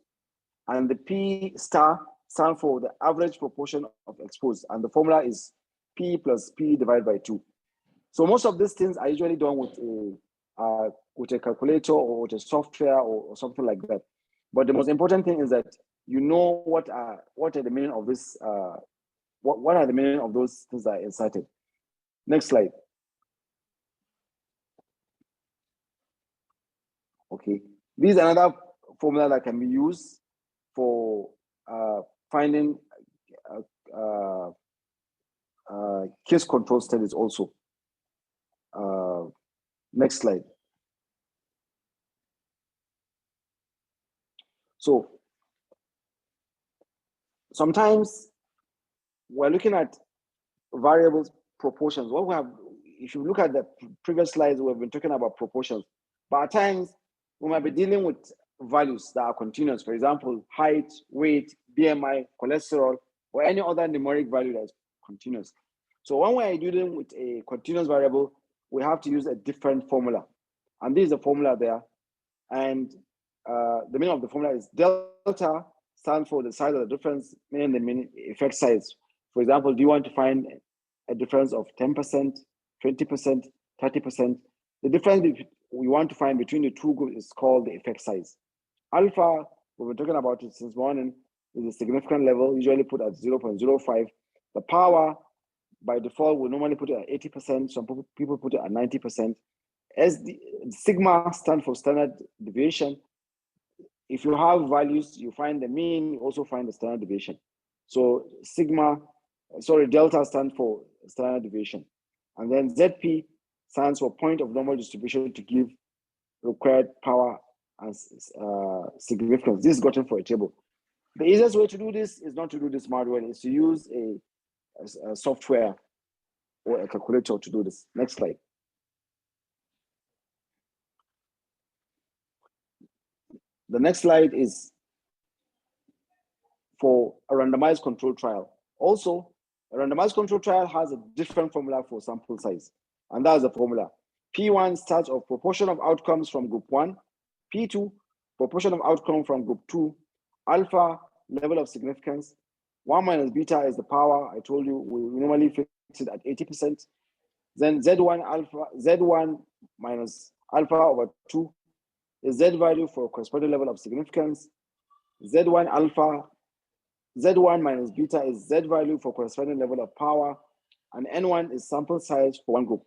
And the P star stands for the average proportion of exposed. And the formula is P plus P divided by 2. So most of these things are usually done with a calculator or with a software or something like that. But the most important thing is that you know what are the meaning of this, what are the meaning of those things that are inserted. Next slide. Okay, this is another formula that can be used for finding case control studies also. Next slide. So sometimes we're looking at variable proportions. What we have, if you look at the previous slides, we've been talking about proportions, but at times we might be dealing with values that are continuous. For example, height, weight, BMI, cholesterol, or any other numeric value that is continuous. So when we are dealing with a continuous variable, we have to use a different formula. And this is the formula there. And the meaning of the formula is delta stands for the size of the difference, meaning the mean effect size. For example, do you want to find a difference of 10%, 20%, 30%? The difference we want to find between the two groups is called the effect size. Alpha, we've been talking about it since morning, is a significant level, usually put at 0.05. The power, by default, we normally put it at 80%. Some people put it at 90%. As the sigma stands for standard deviation. If you have values, you find the mean, you also find the standard deviation. So delta stands for standard deviation. And then ZP stands for point of normal distribution to give required power and significance. This is gotten for a table. The easiest way to do this is not to do this manually, is to use a software or a calculator to do this. Next slide. The next slide is for a randomized control trial. Also, a randomized control trial has a different formula for sample size. And that's the formula. P1 starts of proportion of outcomes from group 1. P2, proportion of outcome from group 2. Alpha, level of significance. 1 minus beta is the power. I told you we normally fix it at 80%. Then Z1 minus alpha over 2 is Z value for corresponding level of significance. Z1 minus beta is Z value for corresponding level of power, and N1 is sample size for one group.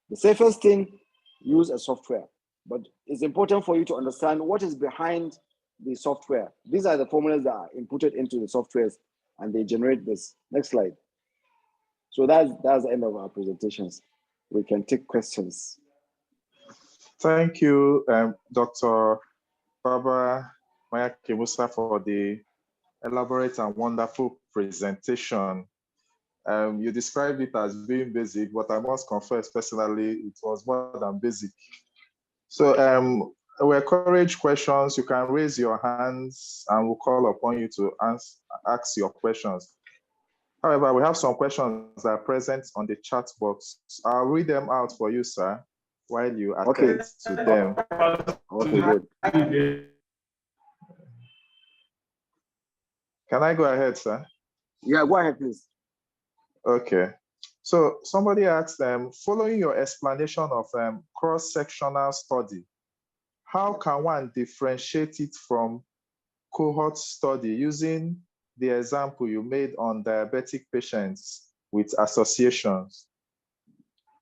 The safest thing, use a software, but it's important for you to understand what is behind the software. These are the formulas that are inputted into the softwares, and they generate this. Next slide. So that's the end of our presentations. We can take questions. Thank you, Dr. Baba Mayaki Musa, for the elaborate and wonderful presentation. You described it as being basic, but I must confess personally, it was more than basic. So we encourage questions. You can raise your hands and we'll call upon you to ask your questions. However, we have some questions that are present on the chat box. I'll read them out for you, sir, while you attend to them. Okay, good. Can I go ahead, sir? Yeah, go ahead, please. Okay. So somebody asked them, following your explanation of cross-sectional study, how can one differentiate it from cohort study using the example you made on diabetic patients with associations?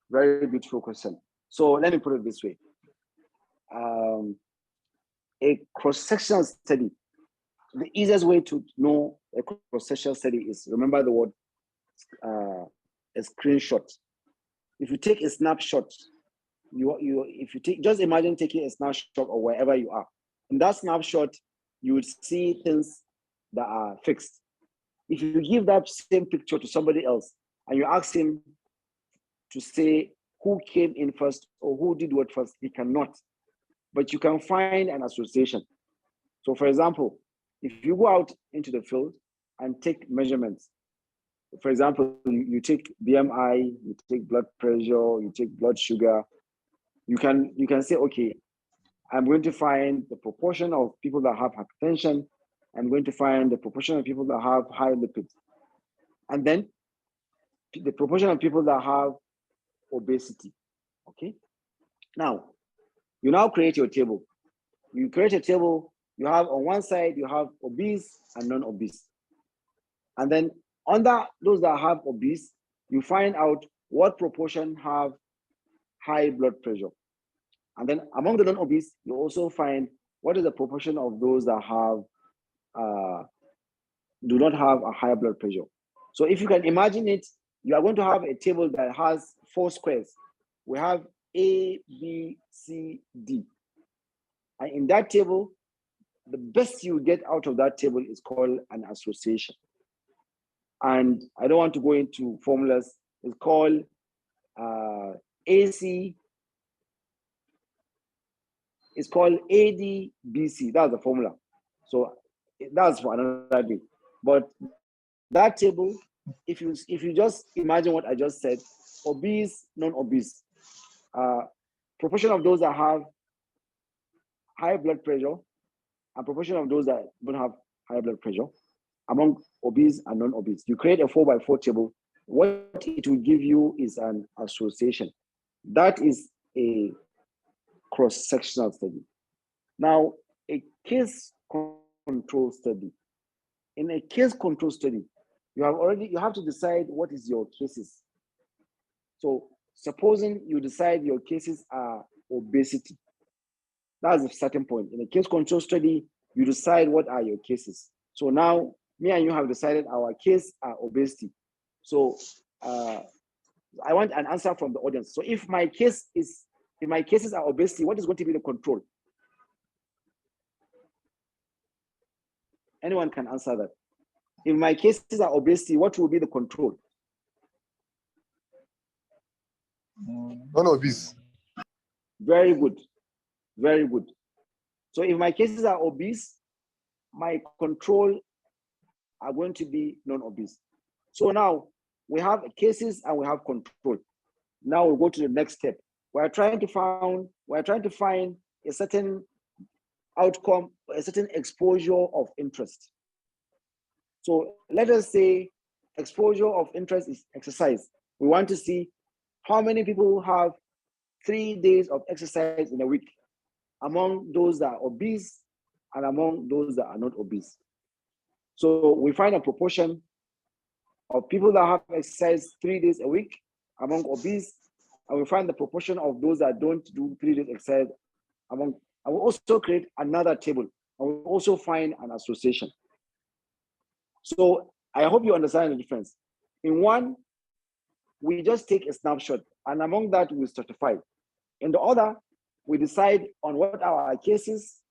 Very beautiful question. So let me put it this way. A cross-sectional study, the easiest way to know a cross-sectional study is, remember the word, a screenshot. If you take a snapshot, just imagine taking a snapshot of wherever you are. In that snapshot, you would see things that are fixed. If you give that same picture to somebody else and you ask him to say who came in first or who did what first, he cannot. But you can find an association. So for example, if you go out into the field and take measurements, for example, you take BMI, you take blood pressure, you take blood sugar, you can say, okay, I'm going to find the proportion of people that have hypertension. I'm going to find the proportion of people that have high lipids. And then the proportion of people that have obesity, okay? Now, you now create your table. You create a table, you have on one side, you have obese and non-obese. And then under those that have obese, you find out what proportion have high blood pressure. And then among the non-obese, you also find what is the proportion of those that have do not have a high blood pressure. So if you can imagine it, you are going to have a table that has 4 squares. We have A, B, C, D. And in that table, the best you get out of that table is called an association. And I don't want to go into formulas. It's called AC. It's called ADBC. That's the formula. So that's for another day. But that table, if you just imagine what I just said, obese, non-obese, proportion of those that have high blood pressure and proportion of those that don't have high blood pressure among obese and non-obese. You create a 4x4 table. What it will give you is an association. That is a cross-sectional study. Now, a case control study. In a case control study, you have to decide what is your cases. So supposing you decide your cases are obesity. That's a starting point. In a case control study, you decide what are your cases. So now me and you have decided our case are obesity. So I want an answer from the audience. So if my cases are obesity, what is going to be the control? Anyone can answer that. If my cases are obesity, what will be the control? Non-obese. Very good. Very good. So if my cases are obese, my control are going to be non-obese. So now we have cases and we have control. Now we'll go to the next step. We're trying to find a certain outcome, a certain exposure of interest. So let us say exposure of interest is exercise. We want to see how many people have 3 days of exercise in a week among those that are obese and among those that are not obese. So we find a proportion of people that have exercise 3 days a week among obese, and we find the proportion of those that don't do 3 days exercise among, and we also create another table, and we also find an association. So I hope you understand the difference. In one, we just take a snapshot, and among that, we stratify. In the other, we decide on what are our cases,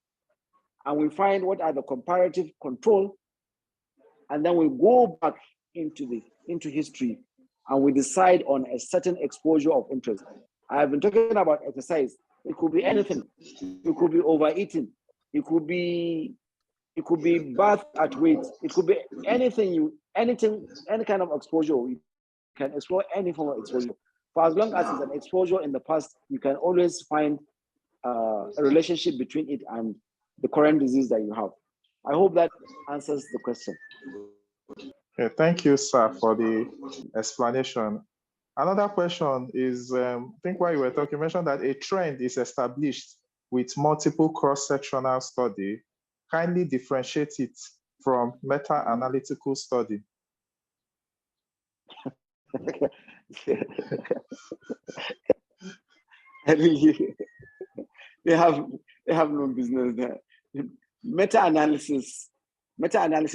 and we find what are the comparative control, and then we go back into history, and we decide on a certain exposure of interest. I have been talking about exercise. It could be anything. It could be overeating. It could be birth at weight. It could be any kind of exposure. You can explore any form of exposure. For as long as it's an exposure in the past, you can always find a relationship between it and the current disease that you have. I hope that answers the question. Okay, thank you, sir, for the explanation. Another question is, I think while you were talking, you mentioned that a trend is established with multiple cross-sectional study. Kindly differentiate it from meta-analytical study. I mean, they have no business there. Meta-analysis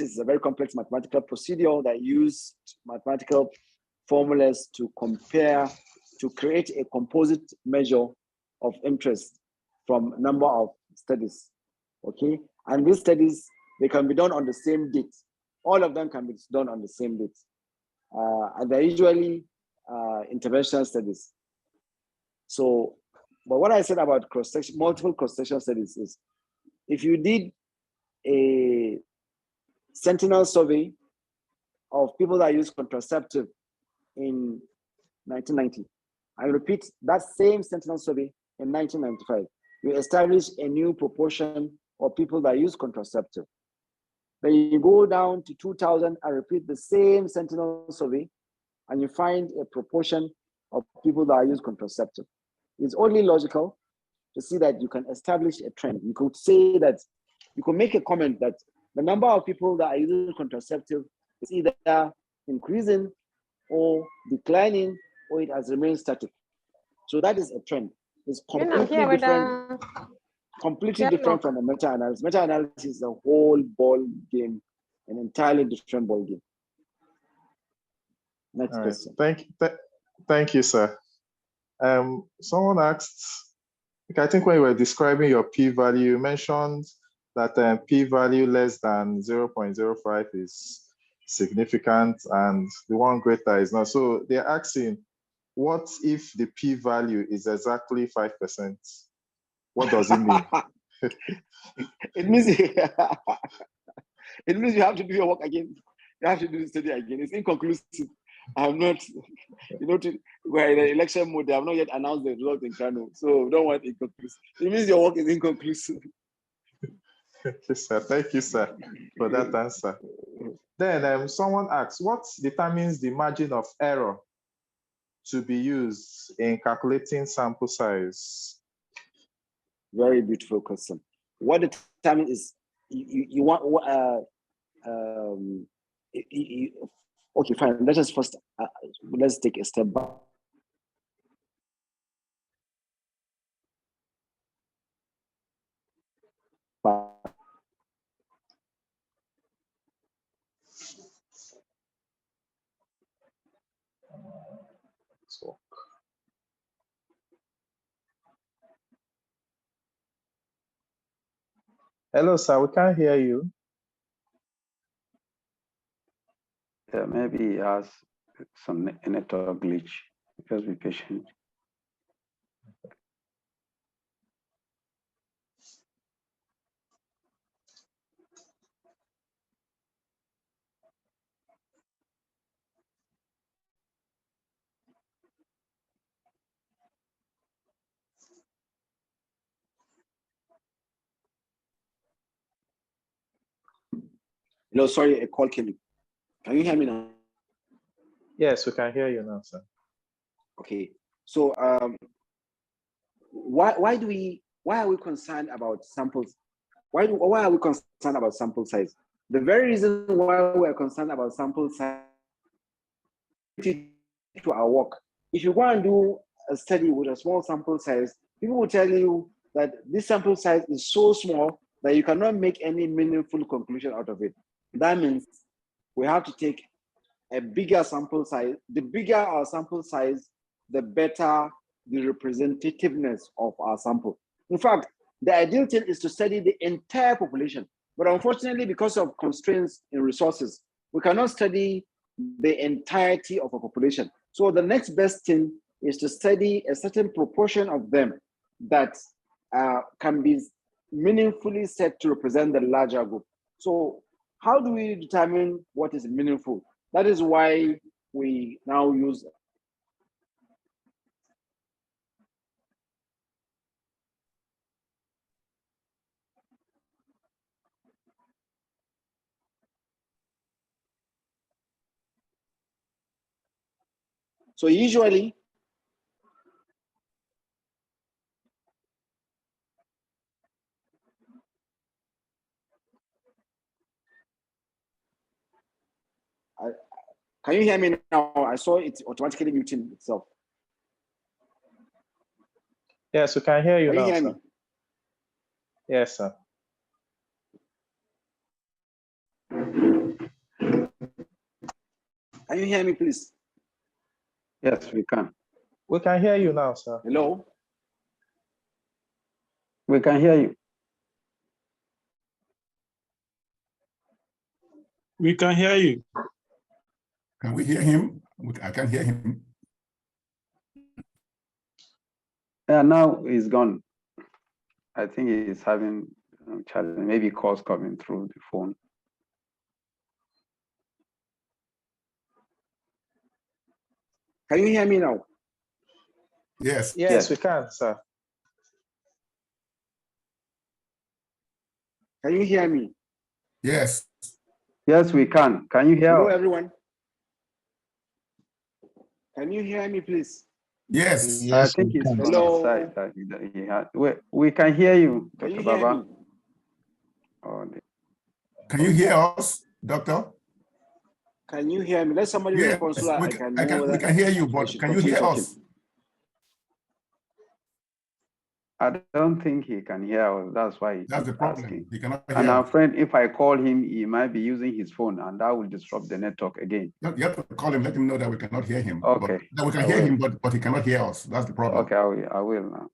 is a very complex mathematical procedure that uses mathematical formulas to compare, to create a composite measure of interest from a number of studies, okay? And these studies, they can be done on the same date. All of them can be done on the same date. And they're usually interventional studies. So, but what I said about multiple cross-section studies is, if you did a sentinel survey of people that use contraceptive in 1990, I repeat that same sentinel survey in 1995, you establish a new proportion of people that use contraceptive. Then you go down to 2000 and repeat the same sentinel survey, and you find a proportion of people that use contraceptive. It's only logical to see that you can establish a trend. You could say that, you could make a comment that the number of people that are using contraceptive is either increasing or declining, or it has remained static. So that is a trend. It's completely different. Completely different from the meta-analysis. Meta-analysis is a whole ball game, an entirely different ball game. Next question. Thank you, sir. Someone asked, I think when you were describing your p-value, you mentioned that p-value less than 0.05 is significant and the one greater is not. So they're asking, what if the p-value is exactly 5%? What does it mean? It means it means you have to do your work again. You have to do the study again. It's inconclusive. I'm not, we're in an election mode. They have not yet announced the result in Kano. So don't want inconclusive. It means your work is inconclusive. Okay, sir. Thank you, sir, for that answer. Then someone asks, what determines the margin of error to be used in calculating sample size? Very beautiful question. What determines is you want okay, fine. Let us first let's take a step back. Hello, sir. We can't hear you. Yeah, maybe he has some network glitch. Just be patient. No, sorry, a call came in. Can you hear me now? Yes, we can hear you now, sir. Okay. So why are we concerned about samples? Why are we concerned about sample size? The very reason why we are concerned about sample size to our work. If you go and do a study with a small sample size, people will tell you that this sample size is so small that you cannot make any meaningful conclusion out of it. That means we have to take a bigger sample size. The bigger our sample size, the better the representativeness of our sample. In fact, the ideal thing is to study the entire population. But unfortunately, because of constraints in resources, we cannot study the entirety of a population. So the next best thing is to study a certain proportion of them that can be meaningfully said to represent the larger group. So how do we determine what is meaningful? That is why we now use so usually can you hear me now? I saw it automatically muting itself. Yes, we can hear you now, Hear sir. me? Yes, sir. Can you hear me, please? Yes, we can. We can hear you now, sir. Hello? We can hear you. We can hear you. Can we hear him? I can't hear him. Yeah, now he's gone. I think he's having challenge, maybe calls coming through the phone. Can you hear me now? Yes. Yes, we can, sir. Can you hear me? Yes. Yes, we can. Can you hear Hello, us? everyone. Can you hear me, please? Yes. Yes, I think we it's can. from Hello? his side that he had. We can hear you, Can Dr. you hear Baba. me? Can you hear us, Doctor? Can you hear me? Let somebody Yes, respond so that I can know we whether can hear you, I but should can you continue hear talking. us? I don't think he can hear us. That's why That's the he's problem. asking. He cannot And hear I'm us. afraid if I call him, he might be using his phone, and that will disrupt the network again. You have to call him, let him know that we cannot hear him. Okay. That we can hear him, but he cannot hear us. That's the problem. Okay, I will now.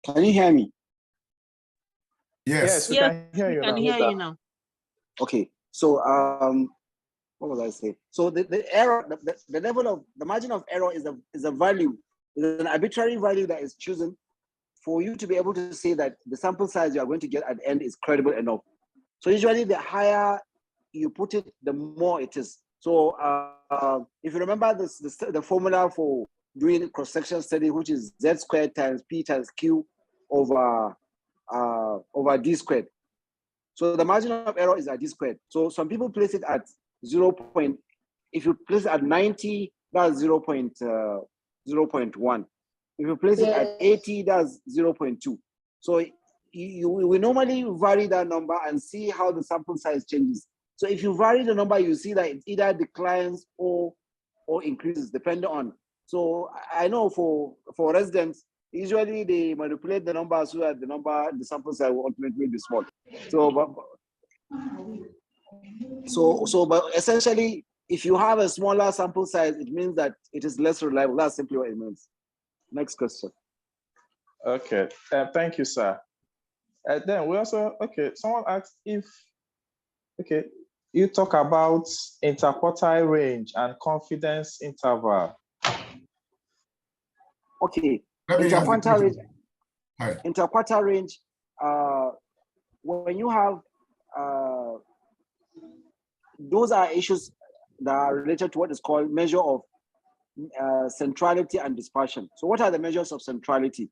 Can you hear me? Yes, we can hear you we can now. hear you now. Okay, so what was I saying? So the error, the level of the margin of error is a value, is an arbitrary value that is chosen for you to be able to say that the sample size you are going to get at the end is credible enough. So usually the higher you put it, the more it is. So if you remember the formula for doing cross-section study, which is Z squared times P times Q over D squared. So the margin of error is at D squared. So some people place it at 0. If you place it at 90, that's 0.1. If you place it at 80, that's 0.2. So we normally vary that number and see how the sample size changes. So if you vary the number, you see that it either declines or increases, depending on. So I know for residents, usually they manipulate the numbers so that the sample size will ultimately be small. But essentially, if you have a smaller sample size, it means that it is less reliable. That's simply what it means. Next question. Okay, thank you, sir. Then we also, someone asked if, you talk about interquartile range and confidence interval. Okay, interquartile range, when you have, those are issues that are related to what is called measure of centrality and dispersion. So what are the measures of centrality?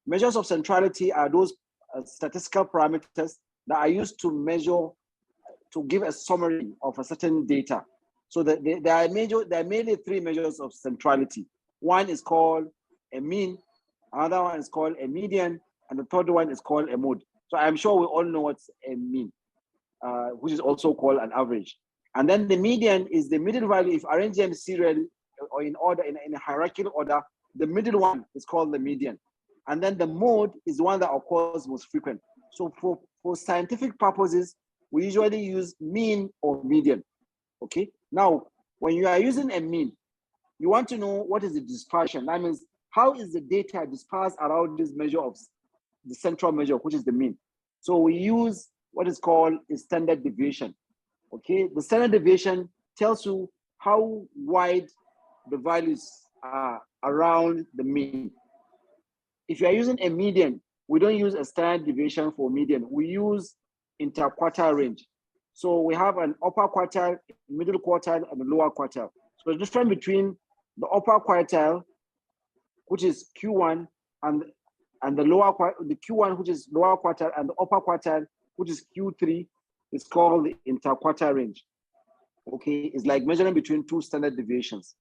Measures of centrality are those statistical parameters that are used to measure, to give a summary of a certain data. So there are mainly three measures of centrality. One is called a mean, another one is called a median, and the third one is called a mode. So I'm sure we all know what's a mean, which is also called an average. And then the median is the middle value. If arranged in serial or in order, in a hierarchical order, the middle one is called the median. And then the mode is the one that occurs most frequent. So for scientific purposes, we usually use mean or median. Okay. Now, when you are using a mean, you want to know what is the dispersion. That means how is the data dispersed around this measure of the central measure, which is the mean. So we use what is called a standard deviation. Okay. The standard deviation tells you how wide the values are around the mean. If you are using a median, we don't use a standard deviation for median. We use interquartile range. So we have an upper quartile, middle quartile, and a lower quartile. So the difference between the upper quartile, which is Q1, and the Q1, which is lower quartile, and the upper quartile, which is Q3, is called the interquartile range. Okay, it's like measuring between two standard deviations.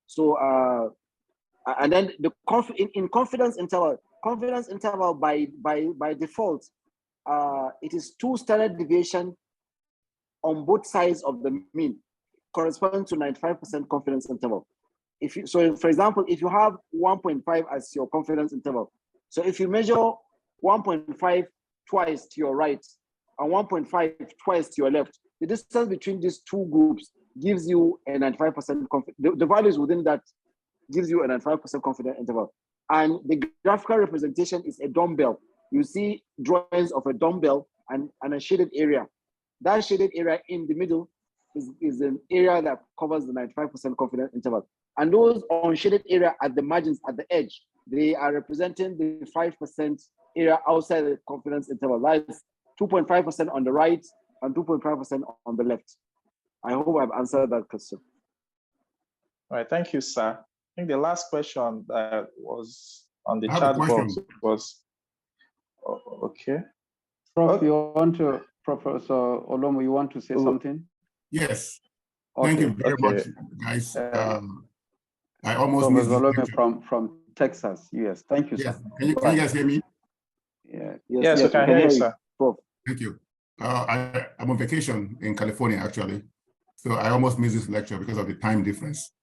So and then the confidence interval by default, it is two standard deviation on both sides of the mean, corresponding to 95% confidence interval. so for example, if you have 1.5 as your confidence interval, so if you measure 1.5 twice to your right and 1.5 twice to your left, the distance between these two groups gives you a 95% confidence. The values within that gives you a 95% confidence interval. And the graphical representation is a dumbbell. You see drawings of a dumbbell and a shaded area. That shaded area in the middle is an area that covers the 95% confidence interval. And those unshaded area at the margins, at the edge, they are representing the 5% area outside the confidence interval. That's 2.5% on the right and 2.5% on the left. I hope I've answered that question. All right, thank you, sir. I think the last question that was on the I have a chat box question. was, okay. Prof, you want to, Professor Olomo, you want to say something? Yes. Okay. Thank you very much, Okay. guys. I almost missed Professor this lecture. Olomo from Texas, US. Thank you, Yes. sir. Can you guys hear me? Yeah. Yes, we can hear you, sir. Prof. Thank you. I'm on vacation in California, actually. So I almost missed this lecture because of the time difference.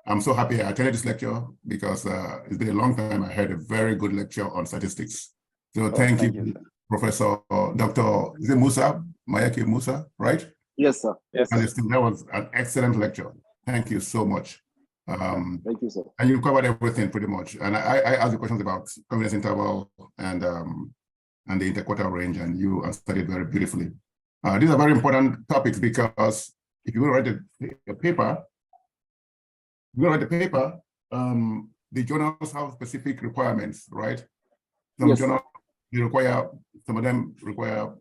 I'm so happy I attended this lecture because it's been a long time. I heard a very good lecture on statistics. So thank you, Professor Dr. Is it Musa, Mayaki Musa, right? Yes, sir. Yes, sir. That was an excellent lecture. Thank you so much. Thank you, sir. And you covered everything pretty much. And I asked the questions about confidence interval and the interquartile range, and you answered it very beautifully. These are very important topics because if you write a paper, the journals have specific requirements, right? Some journals require, some of them require,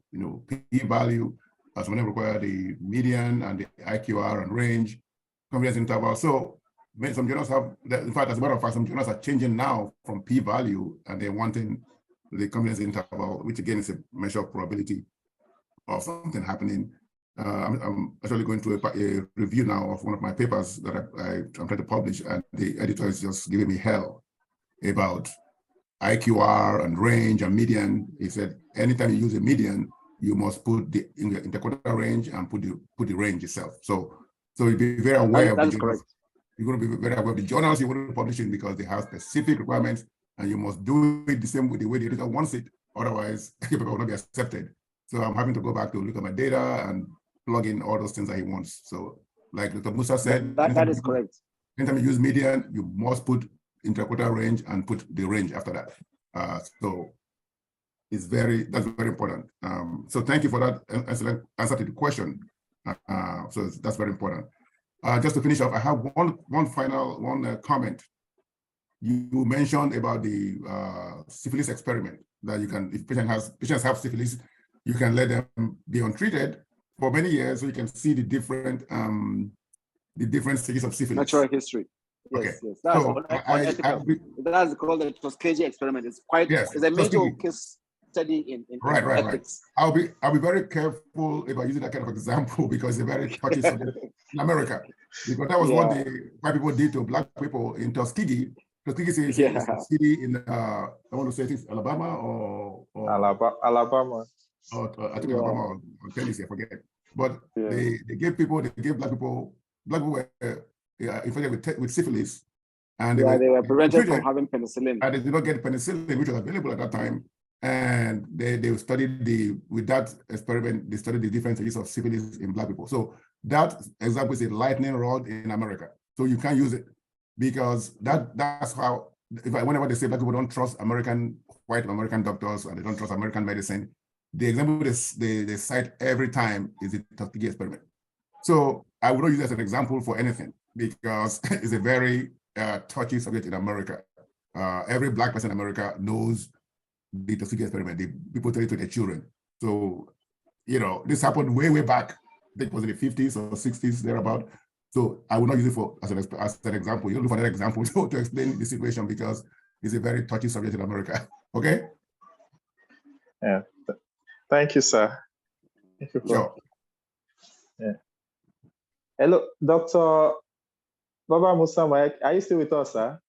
p-value, some of them require the median and the IQR and range, confidence interval. So some journals have, in fact, as a matter of fact, some journals are changing now from p-value and they're wanting the confidence interval, which again is a measure of probability of something happening. I'm actually going through a review now of one of my papers that I'm trying to publish, and the editor is just giving me hell about IQR and range and median. He said, anytime you use a median, you must put the interquartile range and put the range itself. So you'll be very aware of the journals. Correct. You're going to be very aware of the journals you want to publish in because they have specific requirements, and you must do it the same with the way the editor wants it. Otherwise, your paper will not be accepted. So I'm having to go back to look at my data and plug in all those things that he wants. So like Dr. Musa said, that is correct. Anytime you use median, you must put interquartile range and put the range after that. So that's very important. So thank you for that excellent answer to the question. So that's very important. Just to finish off, I have one final comment. You mentioned about the syphilis experiment that you can, if patients have syphilis, you can let them be untreated for many years, so you can see the different stages of syphilis. Natural history. Yes, okay. Yes. That's so that's called the Tuskegee experiment. It's quite, it's a major case study in ethics. I'll be very careful about using that kind of example because it's a very touchy subject in America. Because that was what the white people did to black people in Tuskegee. Tuskegee is a city in I want to say it's Alabama or Alabama. I think Alabama or Tennessee, I forget. But they gave black people were infected with syphilis, and they were prevented from having penicillin. And they did not get penicillin, which was available at that time. And they studied with that experiment, they studied the different stages of syphilis in black people. So that example is a lightning rod in America. So you can't use it because that's how, whenever they say black people don't trust white American doctors and they don't trust American medicine, the example they cite every time is the Tuskegee experiment. So I would not use it as an example for anything because it's a very touchy subject in America. Every black person in America knows the Tuskegee experiment. People tell it to their children. So, this happened way back. I think it was in the 50s or 60s, thereabout. So I will not use it as an example. You look for that example to explain the situation because it's a very touchy subject in America. Okay? Yeah. Thank you, sir. Thank you, sure. Yeah. Hello, Dr. Baba Musa Mayaki. Are you still with us, sir?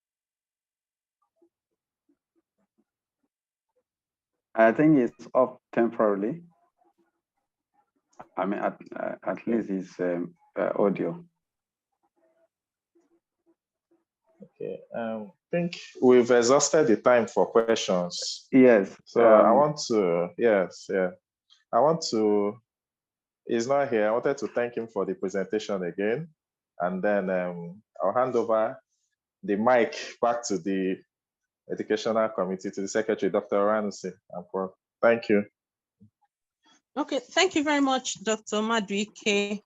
I think it's off temporarily. I mean, at least it's audio. Okay, I think we've exhausted the time for questions. Yes. So I want to, he's not here. I wanted to thank him for the presentation again. And then I'll hand over the mic back to the Educational Committee, to the Secretary, Dr. Oranusi. Thank you. Okay, thank you very much, Dr. Maduike.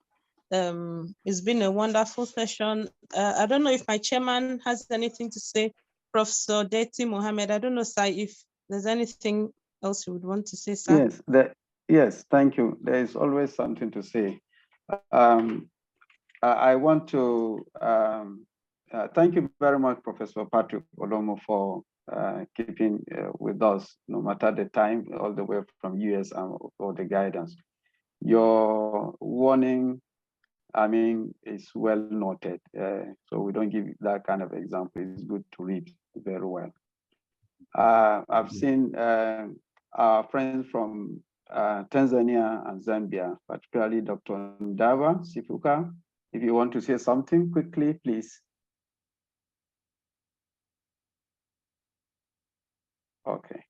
It's been a wonderful session. I don't know if my chairman has anything to say. Professor Deti Mohammed, I don't know, sir, if there's anything else you would want to say, sir. Yes, thank you. There is always something to say. I want to thank you very much, Professor Patrick Olomo, for keeping with us, no matter the time, all the way from US and for the guidance. Your warning, I mean, is well noted. So we don't give that kind of example. It's good to read very well. I've seen our friends from Tanzania and Zambia, particularly Dr. Ndava Sifuka. If you want to say something quickly, please. Okay.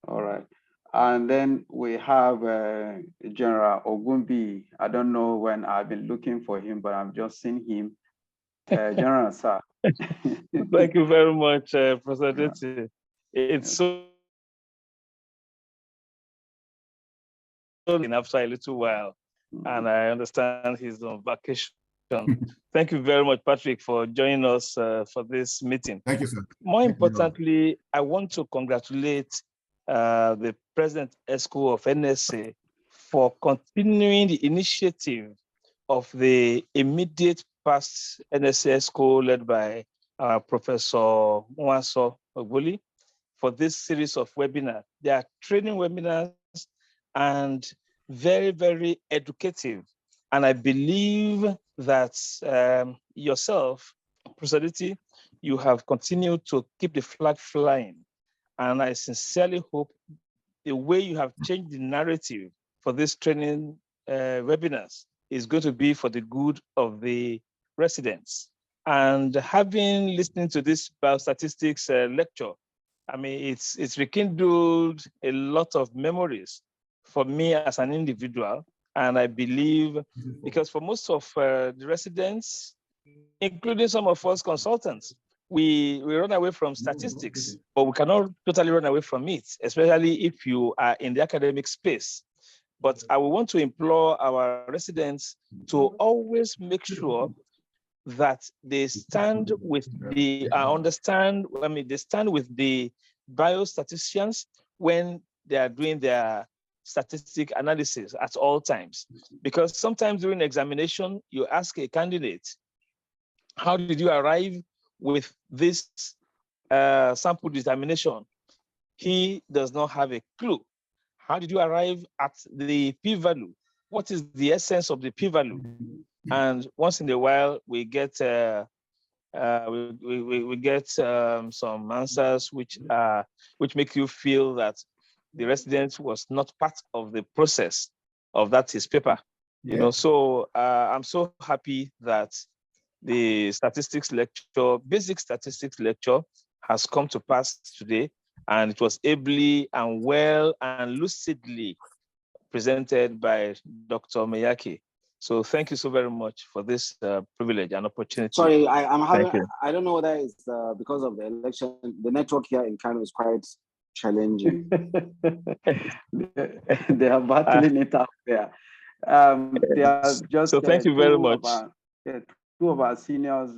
All right. And then we have General Ogumbi. I don't know when I've been looking for him, but I've just seen him. General, sir. Thank you very much, Professor Deti. It's so after a little while, and I understand he's on vacation. Thank you very much, Patrick, for joining us for this meeting. Thank you, sir. More importantly, I want to congratulate the President ESCO of NSA for continuing the initiative of the immediate past NSA ESCO led by Professor Nwaso Ogboli for this series of webinars. They are training webinars and very, very educative. And I believe that yourself, Professor Deti, you have continued to keep the flag flying. And I sincerely hope the way you have changed the narrative for this training webinars is going to be for the good of the residents. And having listened to this biostatistics lecture, I mean, it's rekindled a lot of memories for me as an individual. And I believe, because for most of the residents, including some of us consultants, we run away from statistics, but we cannot totally run away from it, especially if you are in the academic space. But I will want to implore our residents to always make sure that they stand with the, they stand with the biostatisticians when they are doing their statistic analysis at all times. Because sometimes during examination, you ask a candidate, how did you arrive with this sample determination? He does not have a clue. How did you arrive at the p-value? What is the essence of the p-value? And once in a while, we get some answers which make you feel that the resident was not part of the process of that his paper. You know, so I'm so happy that the statistics lecture, basic statistics lecture, has come to pass today, and it was ably and well and lucidly presented by Dr. Meyaki. So thank you so very much for this privilege and opportunity. Sorry, I don't know whether it's because of the election. The network here in Kano is quite challenging. They are battling it out there. They are just so thank you very much. Two of our seniors,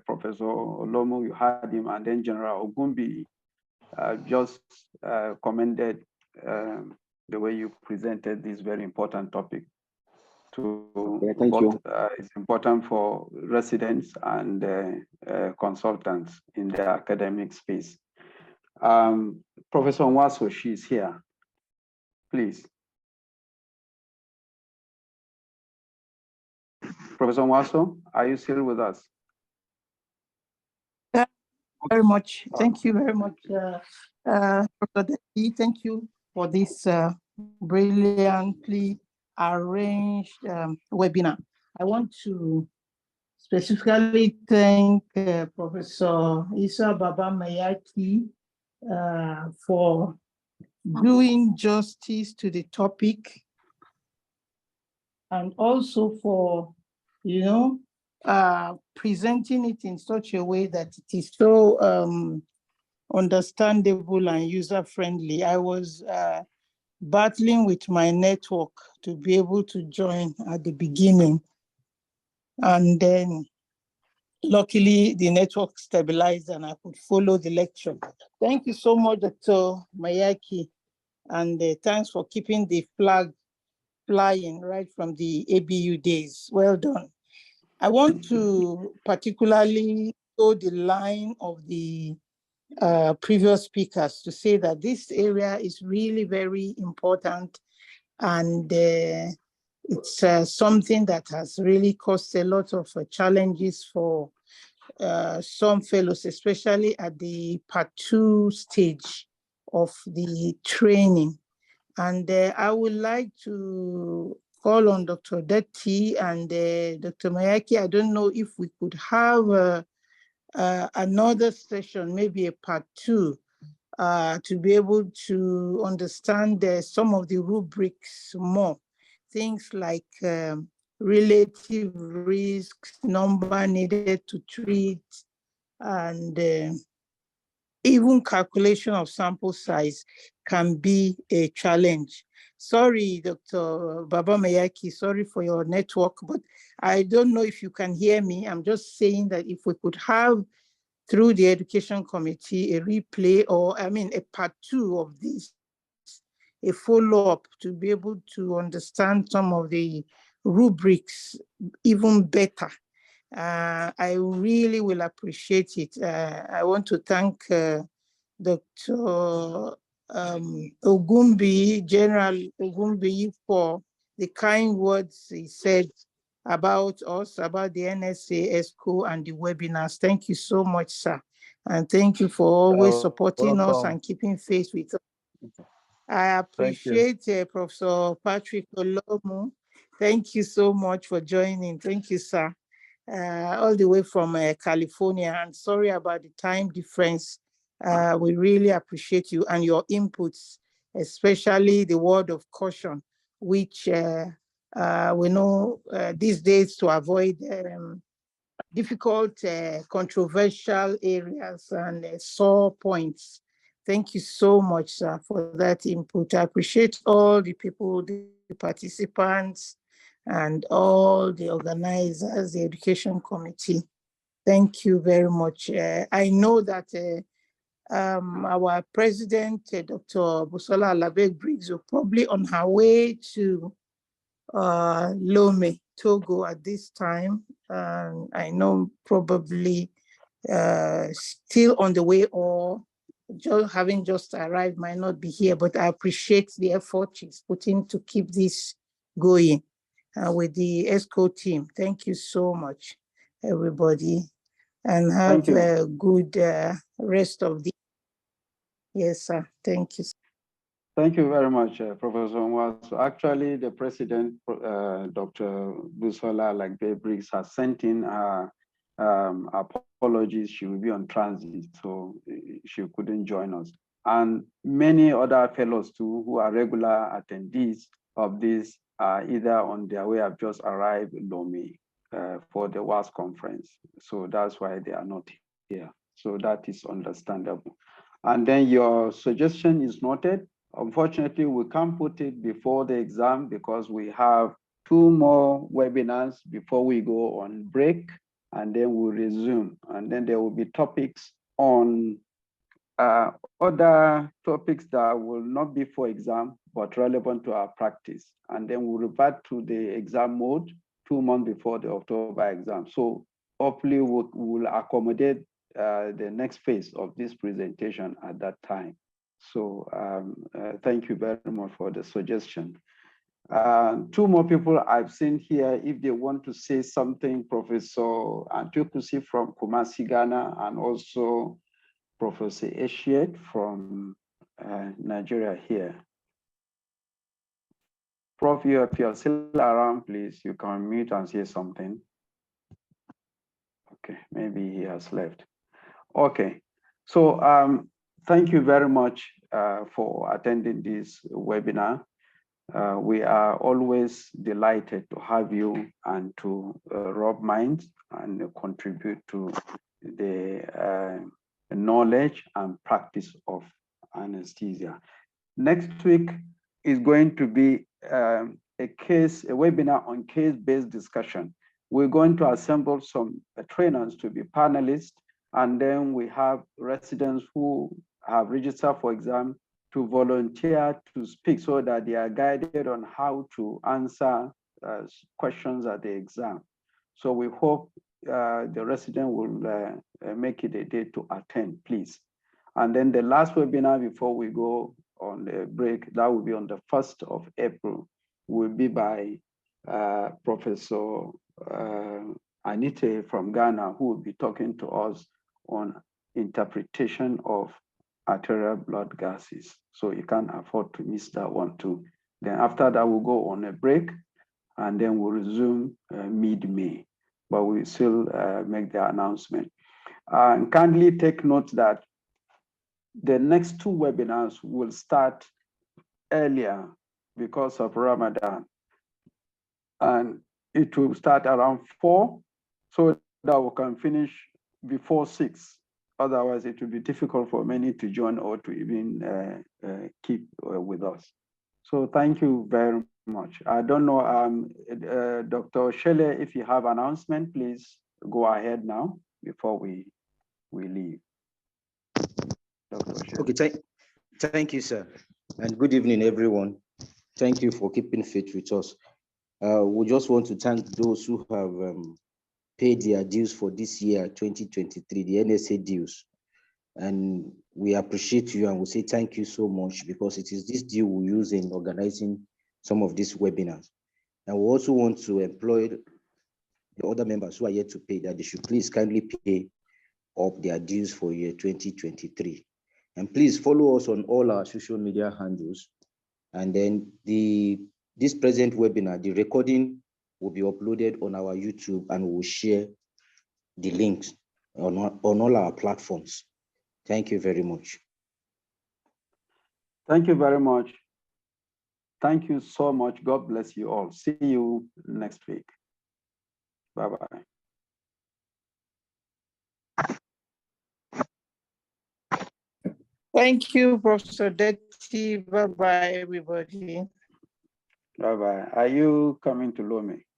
Professor Olomo, you had him, and then General Ogumbi just commended the way you presented this very important topic to what is important for residents and consultants in the academic space. Professor Nwaso, she's here. Please. Professor Nwaso, are you still with us? Very much. Thank you very much, Dr. Deti. Thank you for this brilliantly arranged webinar. I want to specifically thank Professor Isa Baba Mayaki for doing justice to the topic, and also for, presenting it in such a way that it is so understandable and user-friendly. I was battling with my network to be able to join at the beginning. And then luckily the network stabilized and I could follow the lecture. Thank you so much, Dr. Mayaki. And thanks for keeping the flag flying right from the ABU days. Well done. I want to particularly go the line of the previous speakers to say that this area is really very important, and it's something that has really caused a lot of challenges for some fellows, especially at the part 2 stage of the training. And I would like to call on Dr. Detti and Dr. Mayaki. I don't know if we could have another session, maybe a part 2, to be able to understand some of the rubrics more. Things like relative risks, number needed to treat, and even calculation of sample size can be a challenge. Sorry, Dr. Baba Mayaki, sorry for your network, but I don't know if you can hear me. I'm just saying that if we could have, through the Education Committee, a replay, or a part 2 of this, a follow-up, to be able to understand some of the rubrics even better. I really will appreciate it. I want to thank Dr. Ogumbi, General Ogumbi, for the kind words he said about us, about the NSA, ESCO, and the webinars. Thank you so much, sir. And thank you for always supporting us and keeping faith with us. I appreciate Professor Patrick Olomu. Thank you so much for joining. Thank you, sir. All the way from California. And sorry about the time difference. We really appreciate you and your inputs, especially the word of caution, which we know these days to avoid difficult, controversial areas and sore points. Thank you so much, sir, for that input. I appreciate all the people, the participants, and all the organizers, the Education Committee. Thank you very much. I know that our president, Dr. Busola Alabe-Briggs, will probably on her way to Lome, Togo at this time. I know probably still on the way, or having just arrived, might not be here, but I appreciate the effort she's putting to keep this going with the ESCO team. Thank you so much, everybody, and have a good rest of the. Yes, sir. Thank you. Thank you very much, Professor Nwas. So actually, the president, Dr. Busola Alabe-Briggs, has sent in apologies. She will be on transit, so she couldn't join us. And many other fellows too, who are regular attendees of this, are either on their way, have just arrived in Lome for the WAS conference. So that's why they are not here. So that is understandable. And then your suggestion is noted. Unfortunately, we can't put it before the exam because we have 2 more webinars before we go on break, and then we'll resume. And then there will be topics on other topics that will not be for exam, but relevant to our practice. And then we'll revert to the exam mode 2 months before the October exam. So hopefully we'll accommodate the next phase of this presentation at that time. So thank you very much for the suggestion. 2 more people I've seen here, if they want to say something, Professor Antiokusi from Kumasi, Ghana, and also Professor Eshiet from Nigeria here. Prof, if you're still around, please, you can mute and say something. Okay, maybe he has left. Okay, so thank you very much for attending this webinar. We are always delighted to have you and to rub minds and contribute to the knowledge and practice of anesthesia. Next week is going to be a webinar on case-based discussion. We're going to assemble some trainers to be panelists, and then we have residents who have registered for exam to volunteer to speak so that they are guided on how to answer questions at the exam. So we hope the resident will make it a day to attend, please. And then the last webinar before we go on the break, that will be on the 1st of April, will be by Professor Anite from Ghana, who will be talking to us on interpretation of arterial blood gases. So you can't afford to miss that one too. Then after that, we'll go on a break, and then we'll resume mid-May, but we still make the announcement. And kindly take note that the next two webinars will start earlier because of Ramadan. And it will start around 4 so that we can finish before 6. Otherwise, it will be difficult for many to join or to even keep with us. So thank you very much. I don't know, Dr. Shelley, if you have an announcement, please go ahead now before we leave. Dr. Shelley. Okay, thank you, sir. And good evening, everyone. Thank you for keeping faith with us. We just want to thank those who have paid their dues for this year, 2023, the NSA dues. And we appreciate you and we say thank you so much, because it is this due we use in organizing some of these webinars. And we also want to employ the other members who are yet to pay, that they should please kindly pay up their dues for year 2023. And please follow us on all our social media handles. And then this present webinar, the recording will be uploaded on our YouTube, and we will share the links on all our platforms. Thank you very much. Thank you very much. Thank you so much. God bless you all. See you next week. Bye-bye. Thank you, Professor Detti. Bye-bye, everybody. Bye-bye. Are you coming to Lome?